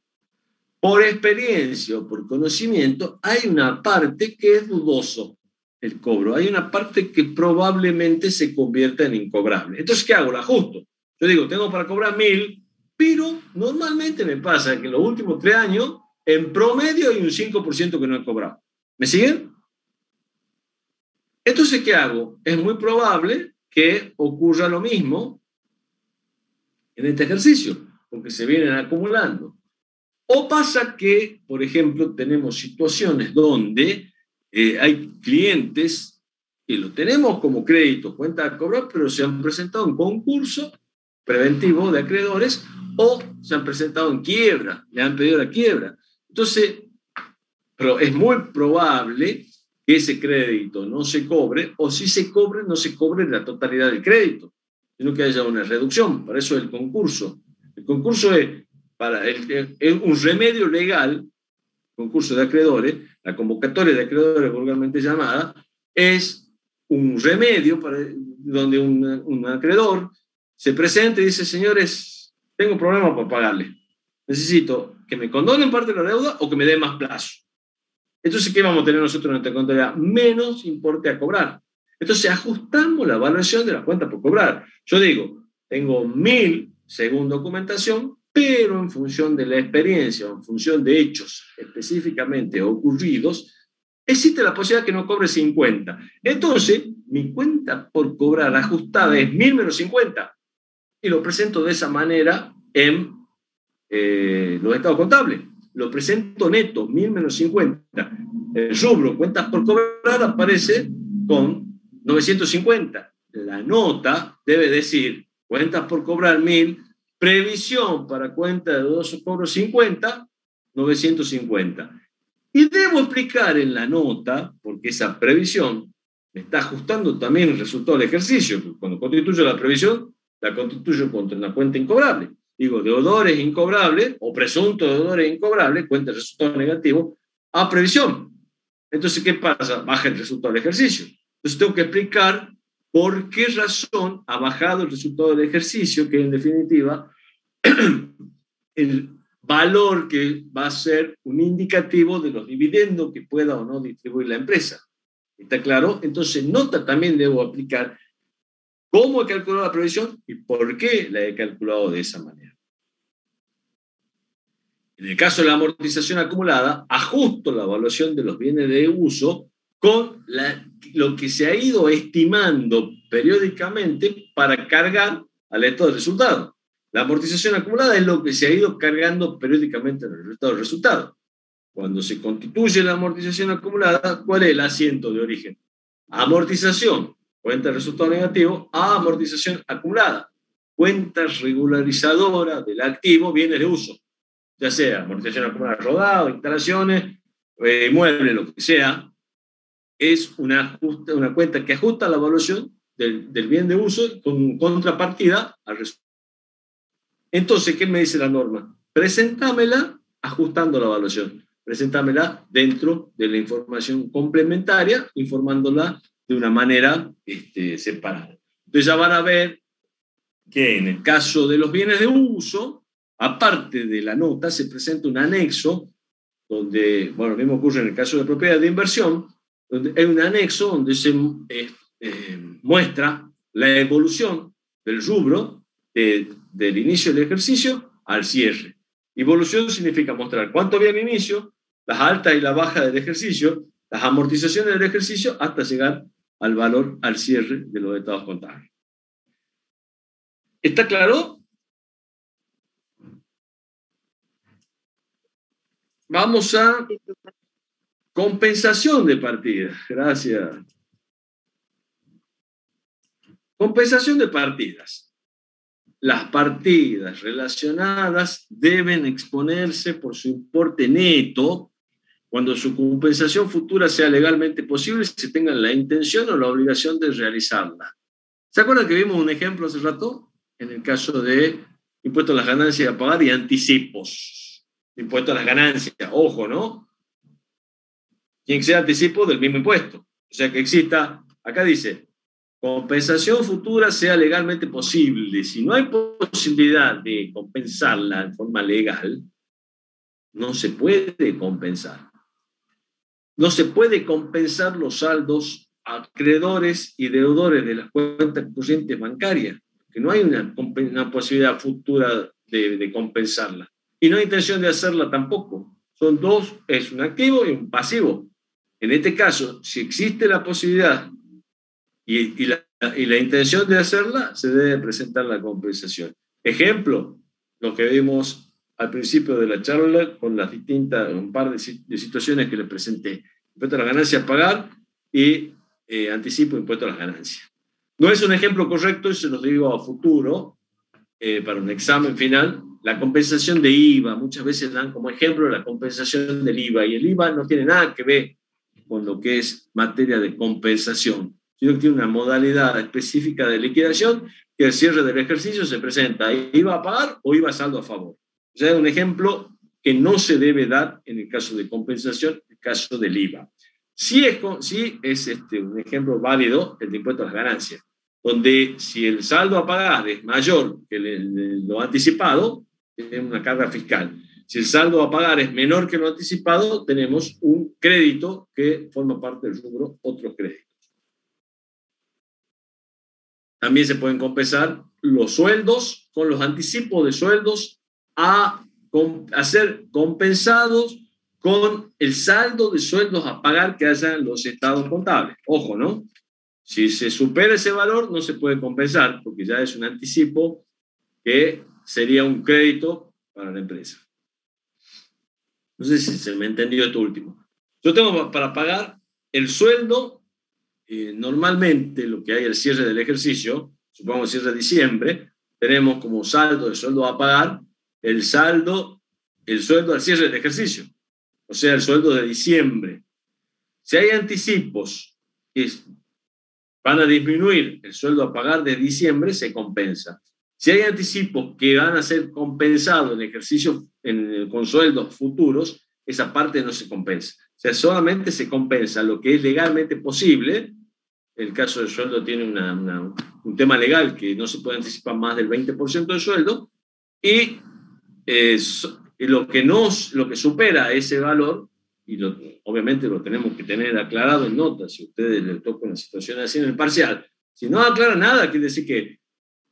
por experiencia o por conocimiento, hay una parte que es dudoso el cobro. Hay una parte que probablemente se convierta en incobrable. Entonces, ¿qué hago? La ajusto. Yo digo, tengo para cobrar 1.000, pero normalmente me pasa que en los últimos 3 años, en promedio hay un 5% que no he cobrado. ¿Me siguen? Entonces, ¿qué hago? Es muy probable que ocurra lo mismo en este ejercicio, porque se vienen acumulando. O pasa que, por ejemplo, tenemos situaciones donde hay clientes que lo tenemos como crédito, cuenta a cobrar, pero se han presentado en concurso preventivo de acreedores o se han presentado en quiebra, le han pedido la quiebra. Entonces, pero es muy probable que ese crédito no se cobre, o si se cobre, no se cobre la totalidad del crédito, sino que haya una reducción. Para eso es el concurso. El concurso es un remedio legal, concurso de acreedores, la convocatoria de acreedores vulgarmente llamada, es un remedio para donde un acreedor se presenta y dice, señores, tengo un problema para pagarle. Necesito que me condonen parte de la deuda o que me den más plazo. Entonces, ¿qué vamos a tener nosotros en nuestra contabilidad? Menos importe a cobrar. Entonces, ajustamos la evaluación de la cuenta por cobrar. Yo digo, tengo 1.000 según documentación, pero en función de la experiencia o en función de hechos específicamente ocurridos, existe la posibilidad que no cobre 50. Entonces, mi cuenta por cobrar ajustada es 1.000 menos 50. Y lo presento de esa manera en los estados contables. Lo presento neto, 1.000 menos 50. El rubro, cuentas por cobrar, aparece con 950. La nota debe decir, cuentas por cobrar 1.000, previsión para cuenta de dudoso cobro 50, 950. Y debo explicar en la nota, porque esa previsión me está ajustando también el resultado del ejercicio. Cuando constituyo la previsión, la constituyo contra una cuenta incobrable. Digo, deudores incobrables o presunto deudores incobrables, cuenta de resultado negativo, a previsión. Entonces, ¿qué pasa? Baja el resultado del ejercicio. Entonces, tengo que explicar por qué razón ha bajado el resultado del ejercicio, que en definitiva valor que va a ser un indicativo de los dividendos que pueda o no distribuir la empresa. ¿Está claro? Entonces, nota también debo aplicar cómo he calculado la previsión y por qué la he calculado de esa manera. En el caso de la amortización acumulada, ajusto la evaluación de los bienes de uso con lo que se ha ido estimando periódicamente para cargar al estado de resultado. La amortización acumulada es lo que se ha ido cargando periódicamente en el estado de resultado. Cuando se constituye la amortización acumulada, ¿cuál es el asiento de origen? Amortización, cuenta de resultado negativo, a amortización acumulada, cuenta regularizadora del activo, bienes de uso, ya sea amortización acumulada rodado, instalaciones, muebles, lo que sea, es una cuenta que ajusta la evaluación del bien de uso con contrapartida al resultado. Entonces, ¿qué me dice la norma? Presentámela ajustando la evaluación. Presentámela dentro de la información complementaria, informándola de una manera separada. Entonces ya van a ver que en el caso de los bienes de uso, aparte de la nota, se presenta un anexo donde, bueno, lo mismo ocurre en el caso de propiedad de inversión, donde hay un anexo donde se muestra la evolución del rubro del inicio del ejercicio al cierre. Evolución significa mostrar cuánto había al inicio, las altas y las bajas del ejercicio, las amortizaciones del ejercicio, hasta llegar al valor al cierre de los estados contables. ¿Está claro? Vamos a compensación de partidas. Gracias. Compensación de partidas. Las partidas relacionadas deben exponerse por su importe neto cuando su compensación futura sea legalmente posible y se tengan la intención o la obligación de realizarla. ¿Se acuerdan que vimos un ejemplo hace rato? En el caso de impuesto a las ganancias a pagar y anticipos. Impuesto a las ganancias, ojo, ¿no? Tiene que ser anticipo del mismo impuesto. O sea que exista, acá dice, compensación futura sea legalmente posible. Si no hay posibilidad de compensarla en forma legal, no se puede compensar. No se puede compensar los saldos acreedores y deudores de las cuentas corrientes bancarias, que no hay una posibilidad futura de compensarla. Y no hay intención de hacerla tampoco. Son dos, es un activo y un pasivo. En este caso, si existe la posibilidad y la intención de hacerla, se debe presentar la compensación. Ejemplo, lo que vimos al principio de la charla con las un par de situaciones que les presenté. Impuesto a las ganancias a pagar y anticipo impuesto a las ganancias. No es un ejemplo correcto, y se los digo a futuro, para un examen final. La compensación de IVA, muchas veces dan como ejemplo la compensación del IVA, y el IVA no tiene nada que ver con lo que es materia de compensación, sino que tiene una modalidad específica de liquidación que al cierre del ejercicio se presenta IVA a pagar o IVA saldo a favor. O sea, es un ejemplo que no se debe dar en el caso de compensación, en el caso del IVA. Sí es un ejemplo válido el de impuesto a las ganancias, donde si el saldo a pagar es mayor que lo anticipado, tenemos una carga fiscal. Si el saldo a pagar es menor que lo anticipado, tenemos un crédito que forma parte del rubro otros créditos. También se pueden compensar los sueldos con los anticipos de sueldos a ser compensados con el saldo de sueldos a pagar que hayan los estados contables. Ojo, ¿no? Si se supera ese valor, no se puede compensar, porque ya es un anticipo que sería un crédito para la empresa. No sé si se me entendió esto último. Yo tengo para pagar el sueldo, normalmente lo que hay al cierre del ejercicio, supongamos cierre de diciembre, tenemos como saldo de sueldo a pagar el sueldo al cierre del ejercicio, o sea, el sueldo de diciembre. Si hay anticipos que van a disminuir el sueldo a pagar de diciembre, se compensa. Si hay anticipos que van a ser compensados en ejercicio con sueldos futuros, esa parte no se compensa. O sea, solamente se compensa lo que es legalmente posible. El caso del sueldo tiene un tema legal que no se puede anticipar más del 20% del sueldo, y Y lo que supera ese valor, y obviamente lo tenemos que tener aclarado en notas, si a ustedes les toca una situación así en el parcial, si no aclara nada, quiere decir que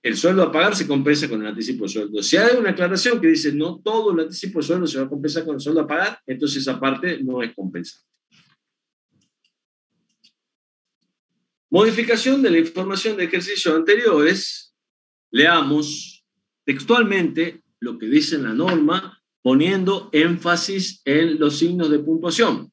el sueldo a pagar se compensa con el anticipo de sueldo. Si hay una aclaración que dice no todo el anticipo de sueldo se va a compensar con el sueldo a pagar, entonces esa parte no es compensable. Modificación de la información de ejercicios anteriores. Leamos textualmente lo que dice la norma, poniendo énfasis en los signos de puntuación.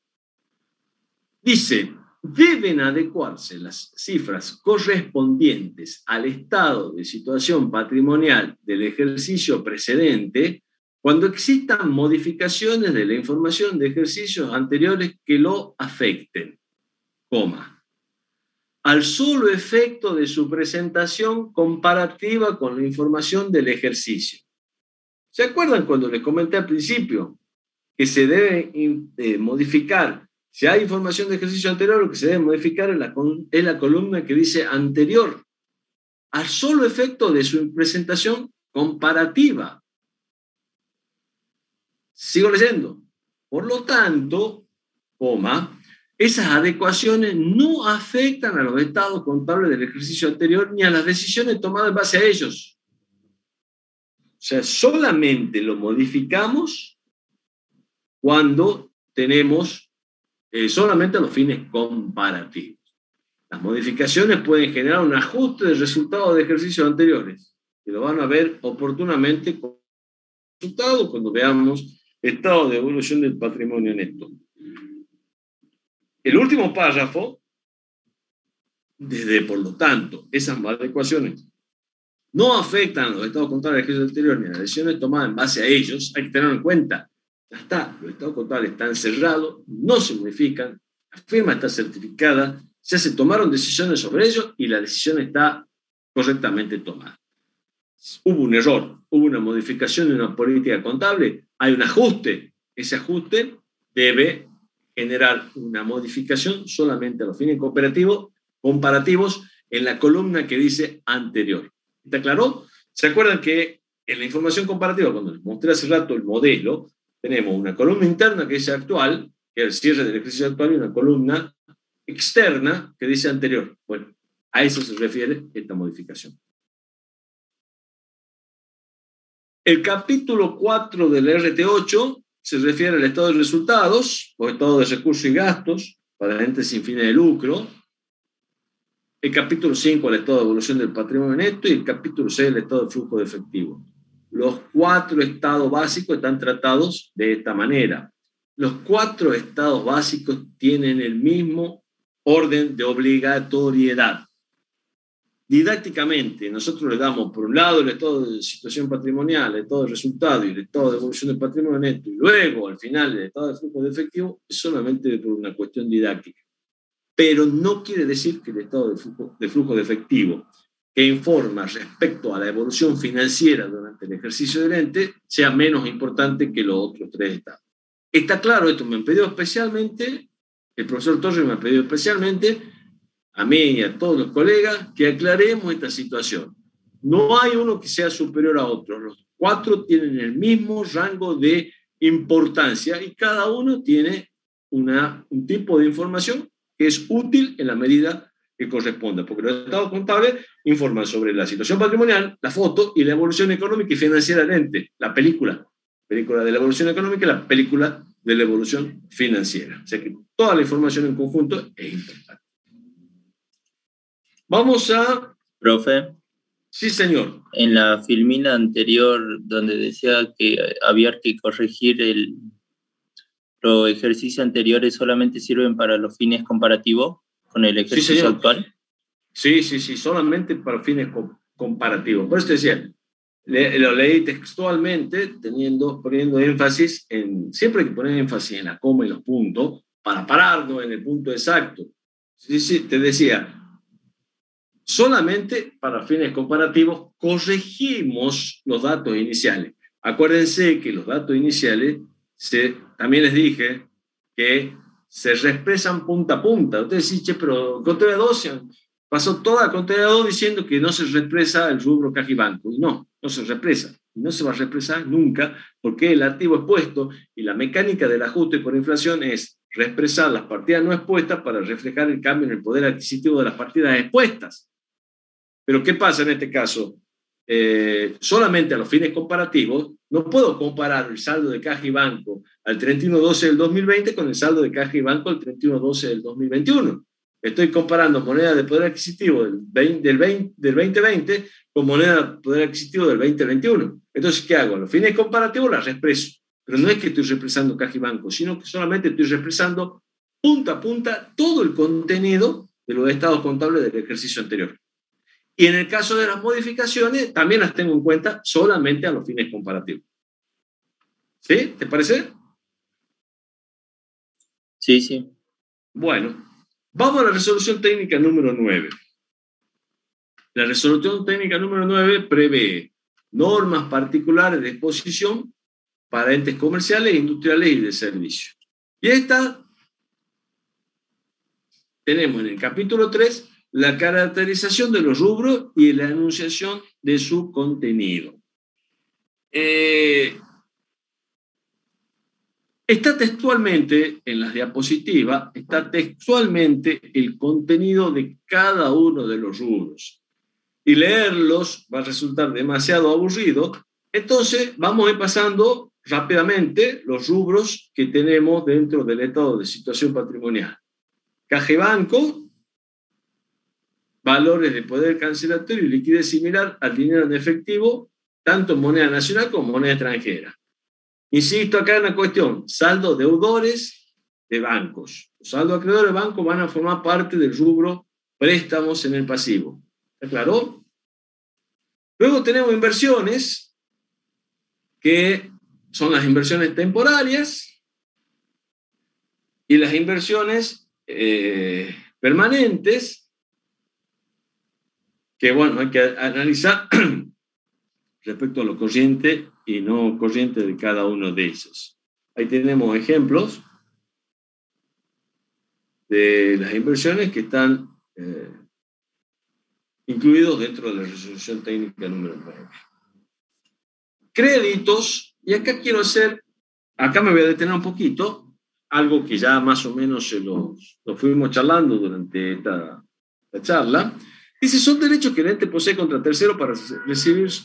Dice, deben adecuarse las cifras correspondientes al estado de situación patrimonial del ejercicio precedente cuando existan modificaciones de la información de ejercicios anteriores que lo afecten, al solo efecto de su presentación comparativa con la información del ejercicio. ¿Se acuerdan cuando les comenté al principio que se debe modificar? Si hay información de ejercicio anterior, lo que se debe modificar es la columna que dice anterior, al solo efecto de su presentación comparativa. Sigo leyendo. Por lo tanto, esas adecuaciones no afectan a los estados contables del ejercicio anterior ni a las decisiones tomadas en base a ellos. O sea, solamente lo modificamos cuando tenemos solamente a los fines comparativos. Las modificaciones pueden generar un ajuste de resultados de ejercicios anteriores, que lo van a ver oportunamente con resultados cuando veamos estado de evolución del patrimonio neto. El último párrafo, por lo tanto, esas adecuaciones no afectan a los estados contables del ejercicio anterior ni a las decisiones tomadas en base a ellos, hay que tenerlo en cuenta. Ya está, los estados contables están cerrados, no se modifican, la firma está certificada, ya se tomaron decisiones sobre ellos y la decisión está correctamente tomada. Hubo un error, hubo una modificación de una política contable, hay un ajuste, ese ajuste debe generar una modificación solamente a los fines comparativos en la columna que dice anterior. ¿Está claro? ¿Se acuerdan que en la información comparativa, cuando les mostré hace rato el modelo, tenemos una columna interna que dice actual, que es el cierre del ejercicio actual, y una columna externa que dice anterior? Bueno, a eso se refiere esta modificación. El capítulo 4 del RT8 se refiere al estado de resultados, o estado de recursos y gastos, para entes sin fines de lucro. El capítulo 5, el estado de evolución del patrimonio neto, y el capítulo 6, el estado de flujo de efectivo. Los 4 estados básicos están tratados de esta manera. Los 4 estados básicos tienen el mismo orden de obligatoriedad. Didácticamente, nosotros le damos por un lado el estado de situación patrimonial, el estado de resultado y el estado de evolución del patrimonio neto, y luego, al final, el estado de flujo de efectivo, es solamente por una cuestión didáctica. Pero no quiere decir que el estado de flujo de efectivo, que informa respecto a la evolución financiera durante el ejercicio del ente, sea menos importante que los otros 3 estados. Está claro, esto me han pedido especialmente, el profesor Torres me ha pedido especialmente, a mí y a todos los colegas, que aclaremos esta situación. No hay uno que sea superior a otro. Los 4 tienen el mismo rango de importancia y cada uno tiene un tipo de información que es útil en la medida que corresponda, porque los estados contables informan sobre la situación patrimonial, la foto y la evolución económica y financiera del ente, la película de la evolución económica y la película de la evolución financiera. O sea que toda la información en conjunto es importante. Vamos a... Profe. Sí, señor. En la filmina anterior, donde decía que había que corregir los ejercicios anteriores, solamente sirven para los fines comparativos con el ejercicio actual. Sí, solamente para fines comparativos. Por eso te decía, lo leí textualmente, poniendo énfasis siempre hay que poner énfasis en la coma y los puntos, para pararnos en el punto exacto. Sí, te decía, solamente para fines comparativos corregimos los datos iniciales. Acuérdense que los datos iniciales, también les dije que se reexpresan punta a punta. Ustedes dicen, pero conteo de 12, pasó toda la contabilidad 2 diciendo que no se represa el rubro caja y banco. Y no se represa. Y no se va a represar nunca porque el activo expuesto y la mecánica del ajuste por inflación es represar las partidas no expuestas para reflejar el cambio en el poder adquisitivo de las partidas expuestas. Pero ¿qué pasa en este caso? Solamente a los fines comparativos, no puedo comparar el saldo de caja y banco al 31/12 del 2020 con el saldo de caja y banco al 31/12 del 2021. Estoy comparando moneda de poder adquisitivo del 2020 con moneda de poder adquisitivo del 2021. Entonces, ¿qué hago? A los fines comparativos las represo. Pero no es que estoy represando caja y banco, sino que solamente estoy represando punta a punta todo el contenido de los estados contables del ejercicio anterior. Y en el caso de las modificaciones, también las tengo en cuenta solamente a los fines comparativos. ¿Sí? ¿Te parece? Sí, sí. Bueno, vamos a la resolución técnica número 9. La resolución técnica número 9 prevé normas particulares de exposición para entes comerciales, industriales y de servicios. Y esta tenemos en el capítulo 3 la caracterización de los rubros y la enunciación de su contenido. Está textualmente, en las diapositivas, está textualmente el contenido de cada uno de los rubros. Y leerlos va a resultar demasiado aburrido, entonces vamos a ir pasando rápidamente los rubros que tenemos dentro del estado de situación patrimonial. Caja y banco, valores de poder cancelatorio y liquidez similar al dinero en efectivo, tanto en moneda nacional como en moneda extranjera. Insisto acá en la cuestión, saldos deudores de bancos. Los saldos acreedores de bancos van a formar parte del rubro préstamos en el pasivo. ¿Está claro? Luego tenemos inversiones, que son las inversiones temporarias y las inversiones permanentes, que bueno, hay que analizar respecto a lo corriente y no corriente de cada uno de ellos. Ahí tenemos ejemplos de las inversiones que están incluidos dentro de la resolución técnica número 9. Créditos, y acá me voy a detener un poquito, algo que ya más o menos lo fuimos charlando durante esta charla. Dice, son derechos que el ente posee contra tercero para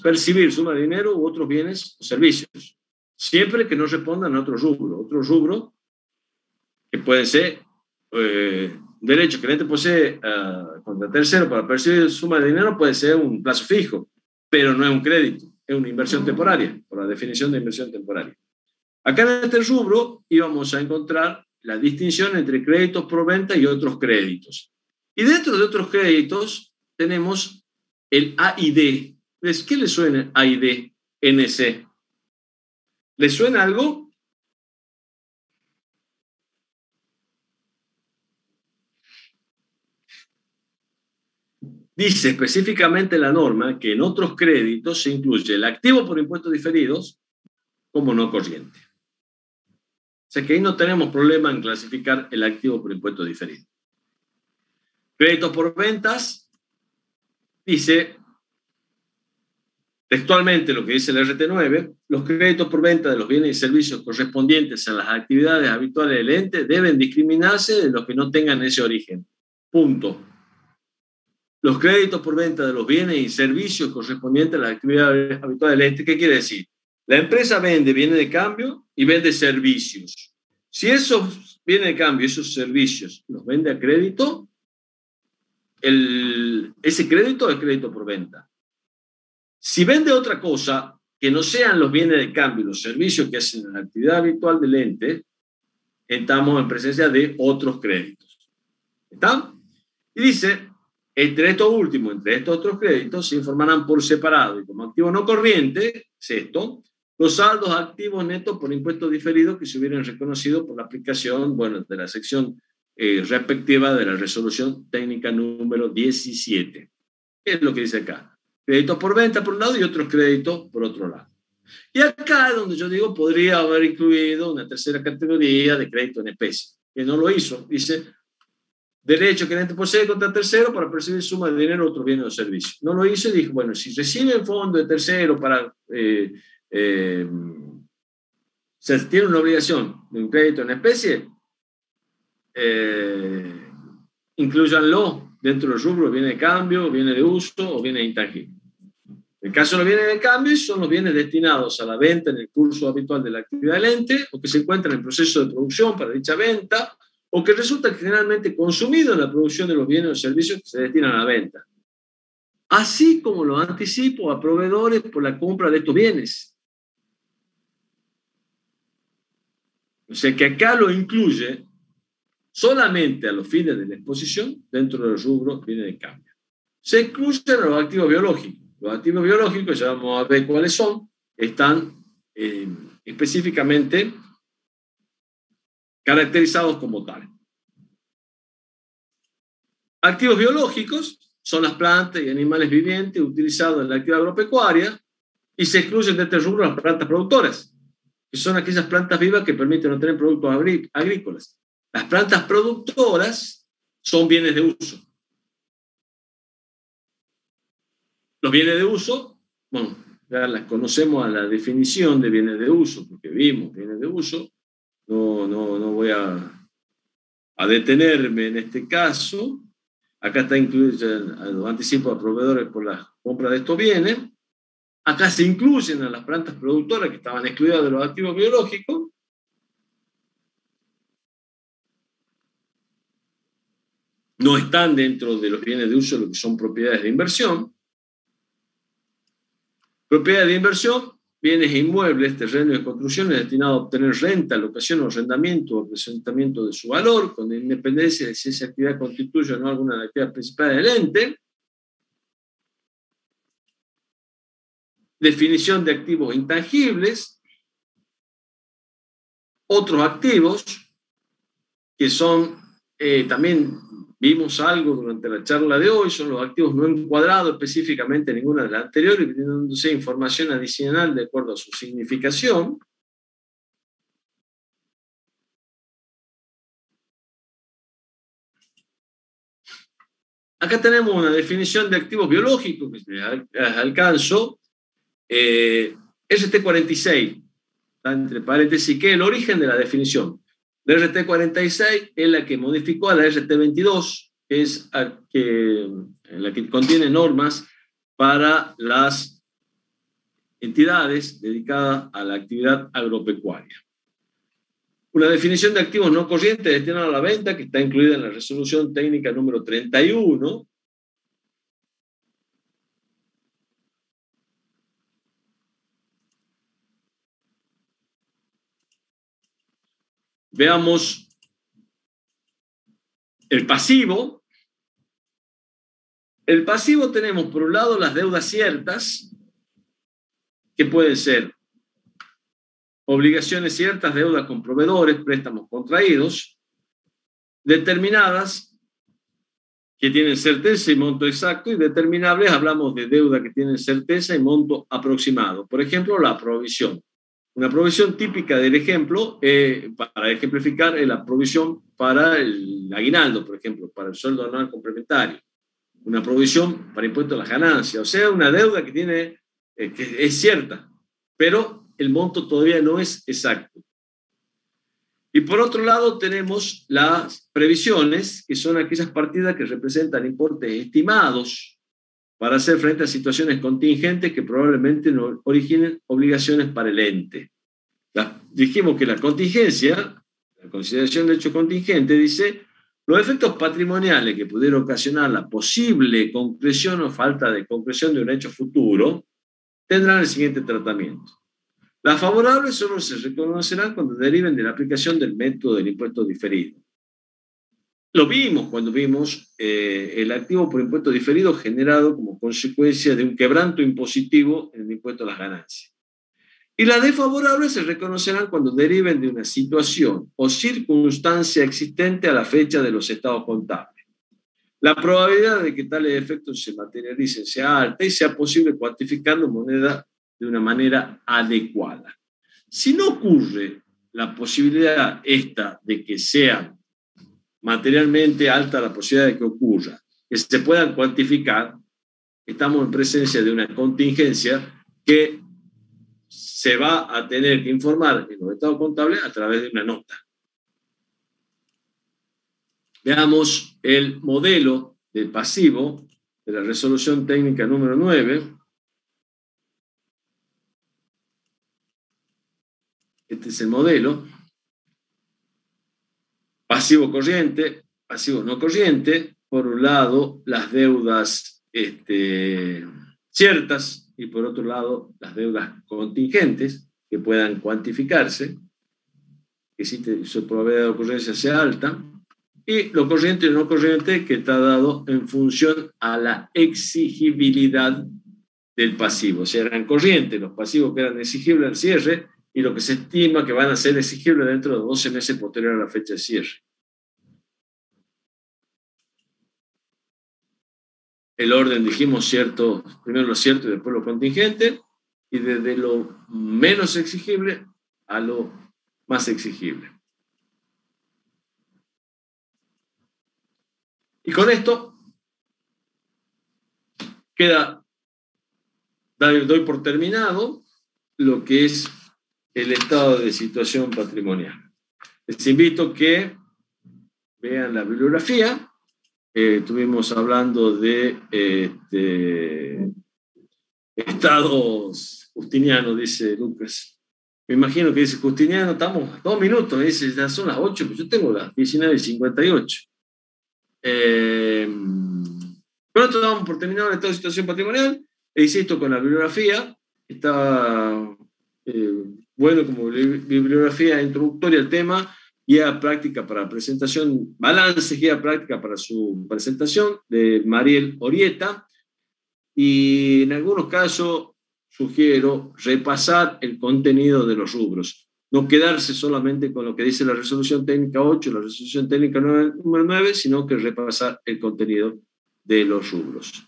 percibir suma de dinero u otros bienes o servicios, siempre que no respondan a otro rubro, que pueden ser derechos que el ente posee contra tercero para percibir suma de dinero, puede ser un plazo fijo, pero no es un crédito, es una inversión temporaria, por la definición de inversión temporaria. Acá en este rubro íbamos a encontrar la distinción entre créditos por venta y otros créditos. Y dentro de otros créditos tenemos el A y D. ¿Qué le suena A y D, NC? ¿Le suena algo? Dice específicamente la norma que en otros créditos se incluye el activo por impuestos diferidos como no corriente. O sea que ahí no tenemos problema en clasificar el activo por impuestos diferidos. Créditos por ventas, dice textualmente lo que dice el RT9, los créditos por venta de los bienes y servicios correspondientes a las actividades habituales del ente deben discriminarse de los que no tengan ese origen. Punto. Los créditos por venta de los bienes y servicios correspondientes a las actividades habituales del ente, ¿qué quiere decir? La empresa vende bienes de cambio y vende servicios. Si esos bienes de cambio y esos servicios los vende a crédito, ese crédito es crédito por venta. Si vende otra cosa que no sean los bienes de cambio y los servicios que hacen la actividad habitual del ente, estamos en presencia de otros créditos. ¿Está? Y dice, entre estos otros créditos, se informarán por separado y como activo no corriente, sexto, los saldos activos netos por impuestos diferidos que se hubieran reconocido por la aplicación, de la sección respectiva de la resolución técnica número 17. ¿Qué es lo que dice acá? Créditos por venta por un lado y otros créditos por otro lado. Y acá es donde yo digo, podría haber incluido una tercera categoría de crédito en especie, que no lo hizo. Dice, derecho que el ente posee contra tercero para percibir suma de dinero, otros bienes o servicios. No lo hizo y dijo, bueno, si reciben fondo de tercero para... se tiene una obligación de un crédito en especie, incluyanlo dentro del rubro, viene de cambio, viene de uso o viene de intangible. En el caso de los bienes de cambio, son los bienes destinados a la venta en el curso habitual de la actividad del ente o que se encuentran en proceso de producción para dicha venta o que resultan generalmente consumidos en la producción de los bienes o servicios que se destinan a la venta, así como los anticipos a proveedores por la compra de estos bienes. O sea que acá lo incluye solamente a los fines de la exposición dentro del rubro bienes de cambio. Se incluyen los activos biológicos. Los activos biológicos, ya vamos a ver cuáles son, están específicamente caracterizados como tal. Activos biológicos son las plantas y animales vivientes utilizados en la actividad agropecuaria y se excluyen de este rubro las plantas productoras, que son aquellas plantas vivas que permiten obtener productos agrícolas. Las plantas productoras son bienes de uso. Los bienes de uso, bueno, ya las conocemos a la definición de bienes de uso, porque vimos bienes de uso. No voy a detenerme en este caso. Acá está incluido los anticipos a proveedores por la compra de estos bienes. Acá se incluyen a las plantas productoras que estaban excluidas de los activos biológicos. No están dentro de los bienes de uso lo que son propiedades de inversión. Propiedades de inversión, bienes inmuebles, terrenos y construcciones destinados a obtener renta, locación o arrendamiento o acrecentamiento de su valor, con independencia de si esa actividad constituye o no alguna de las actividades principales del ente. Definición de activos intangibles. Otros activos que son, también vimos algo durante la charla de hoy, son los activos no encuadrados específicamente en ninguna de las anteriores, brindándose información adicional de acuerdo a su significación. Acá tenemos una definición de activos biológicos que les alcanzo. RT46, entre paréntesis, que es el origen de la definición. La RT46 es la que modificó a la RT22, que es la que contiene normas para las entidades dedicadas a la actividad agropecuaria. Una definición de activos no corrientes destinados a la venta que está incluida en la resolución técnica número 31. Veamos el pasivo. El pasivo tenemos por un lado las deudas ciertas, que pueden ser obligaciones ciertas, deudas con proveedores, préstamos contraídos, determinadas, que tienen certeza y monto exacto, y determinables, hablamos de deuda que tienen certeza y monto aproximado. Por ejemplo, la provisión. Una provisión típica del ejemplo, para ejemplificar, es la provisión para el aguinaldo, por ejemplo, para el sueldo anual complementario. Una provisión para impuesto a las ganancias, o sea, una deuda que tiene, que es cierta, pero el monto todavía no es exacto. Y por otro lado tenemos las previsiones, que son aquellas partidas que representan importes estimados para hacer frente a situaciones contingentes que probablemente no originen obligaciones para el ente. Dijimos que la contingencia, la consideración de hecho contingente, dice los efectos patrimoniales que pudieran ocasionar la posible concreción o falta de concreción de un hecho futuro tendrán el siguiente tratamiento. Las favorables solo se reconocerán cuando deriven de la aplicación del método del impuesto diferido. Lo vimos cuando vimos el activo por impuesto diferido generado como consecuencia de un quebranto impositivo en el impuesto a las ganancias. Y las desfavorables se reconocerán cuando deriven de una situación o circunstancia existente a la fecha de los estados contables. La probabilidad de que tales efectos se materialicen sea alta y sea posible cuantificarlo en moneda de una manera adecuada. Si no ocurre la posibilidad esta de que sean materialmente alta la posibilidad de que ocurra, que se puedan cuantificar, estamos en presencia de una contingencia que se va a tener que informar en los estados contables a través de una nota. Veamos el modelo del pasivo de la resolución técnica número 9. Este es el modelo. Pasivo corriente, pasivo no corriente. Por un lado, las deudas ciertas y por otro lado, las deudas contingentes que puedan cuantificarse, que su probabilidad de ocurrencia sea alta, y lo corriente y lo no corriente que está dado en función a la exigibilidad del pasivo. O sea, eran corrientes los pasivos que eran exigibles al cierre y lo que se estima que van a ser exigibles dentro de 12 meses posterior a la fecha de cierre. El orden, dijimos, cierto, primero lo cierto y después lo contingente, y desde lo menos exigible a lo más exigible. Y con esto doy por terminado lo que es el estado de situación patrimonial. Les invito a que vean la bibliografía. Estuvimos hablando de estados justinianos, dice Lucas. Me imagino que dice Justiniano, estamos a 2 minutos, dice, ya son las 8, pero yo tengo las 19:58. Con esto damos por terminado el estado de situación patrimonial. E insisto, con la bibliografía, está bueno como bibliografía introductoria al tema, guía práctica para presentación, balance, guía práctica para su presentación, de Mariel Orieta, y en algunos casos sugiero repasar el contenido de los rubros, no quedarse solamente con lo que dice la resolución técnica 8, la resolución técnica número 9, sino que repasar el contenido de los rubros.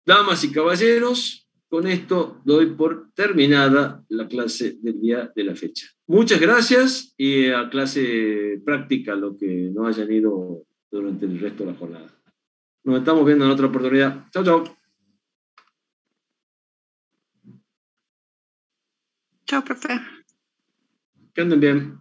Damas y caballeros, con esto doy por terminada la clase del día de la fecha. Muchas gracias y a clase práctica lo que no hayan ido durante el resto de la jornada. Nos estamos viendo en otra oportunidad. Chao, chao. Chao, profe. Que anden bien.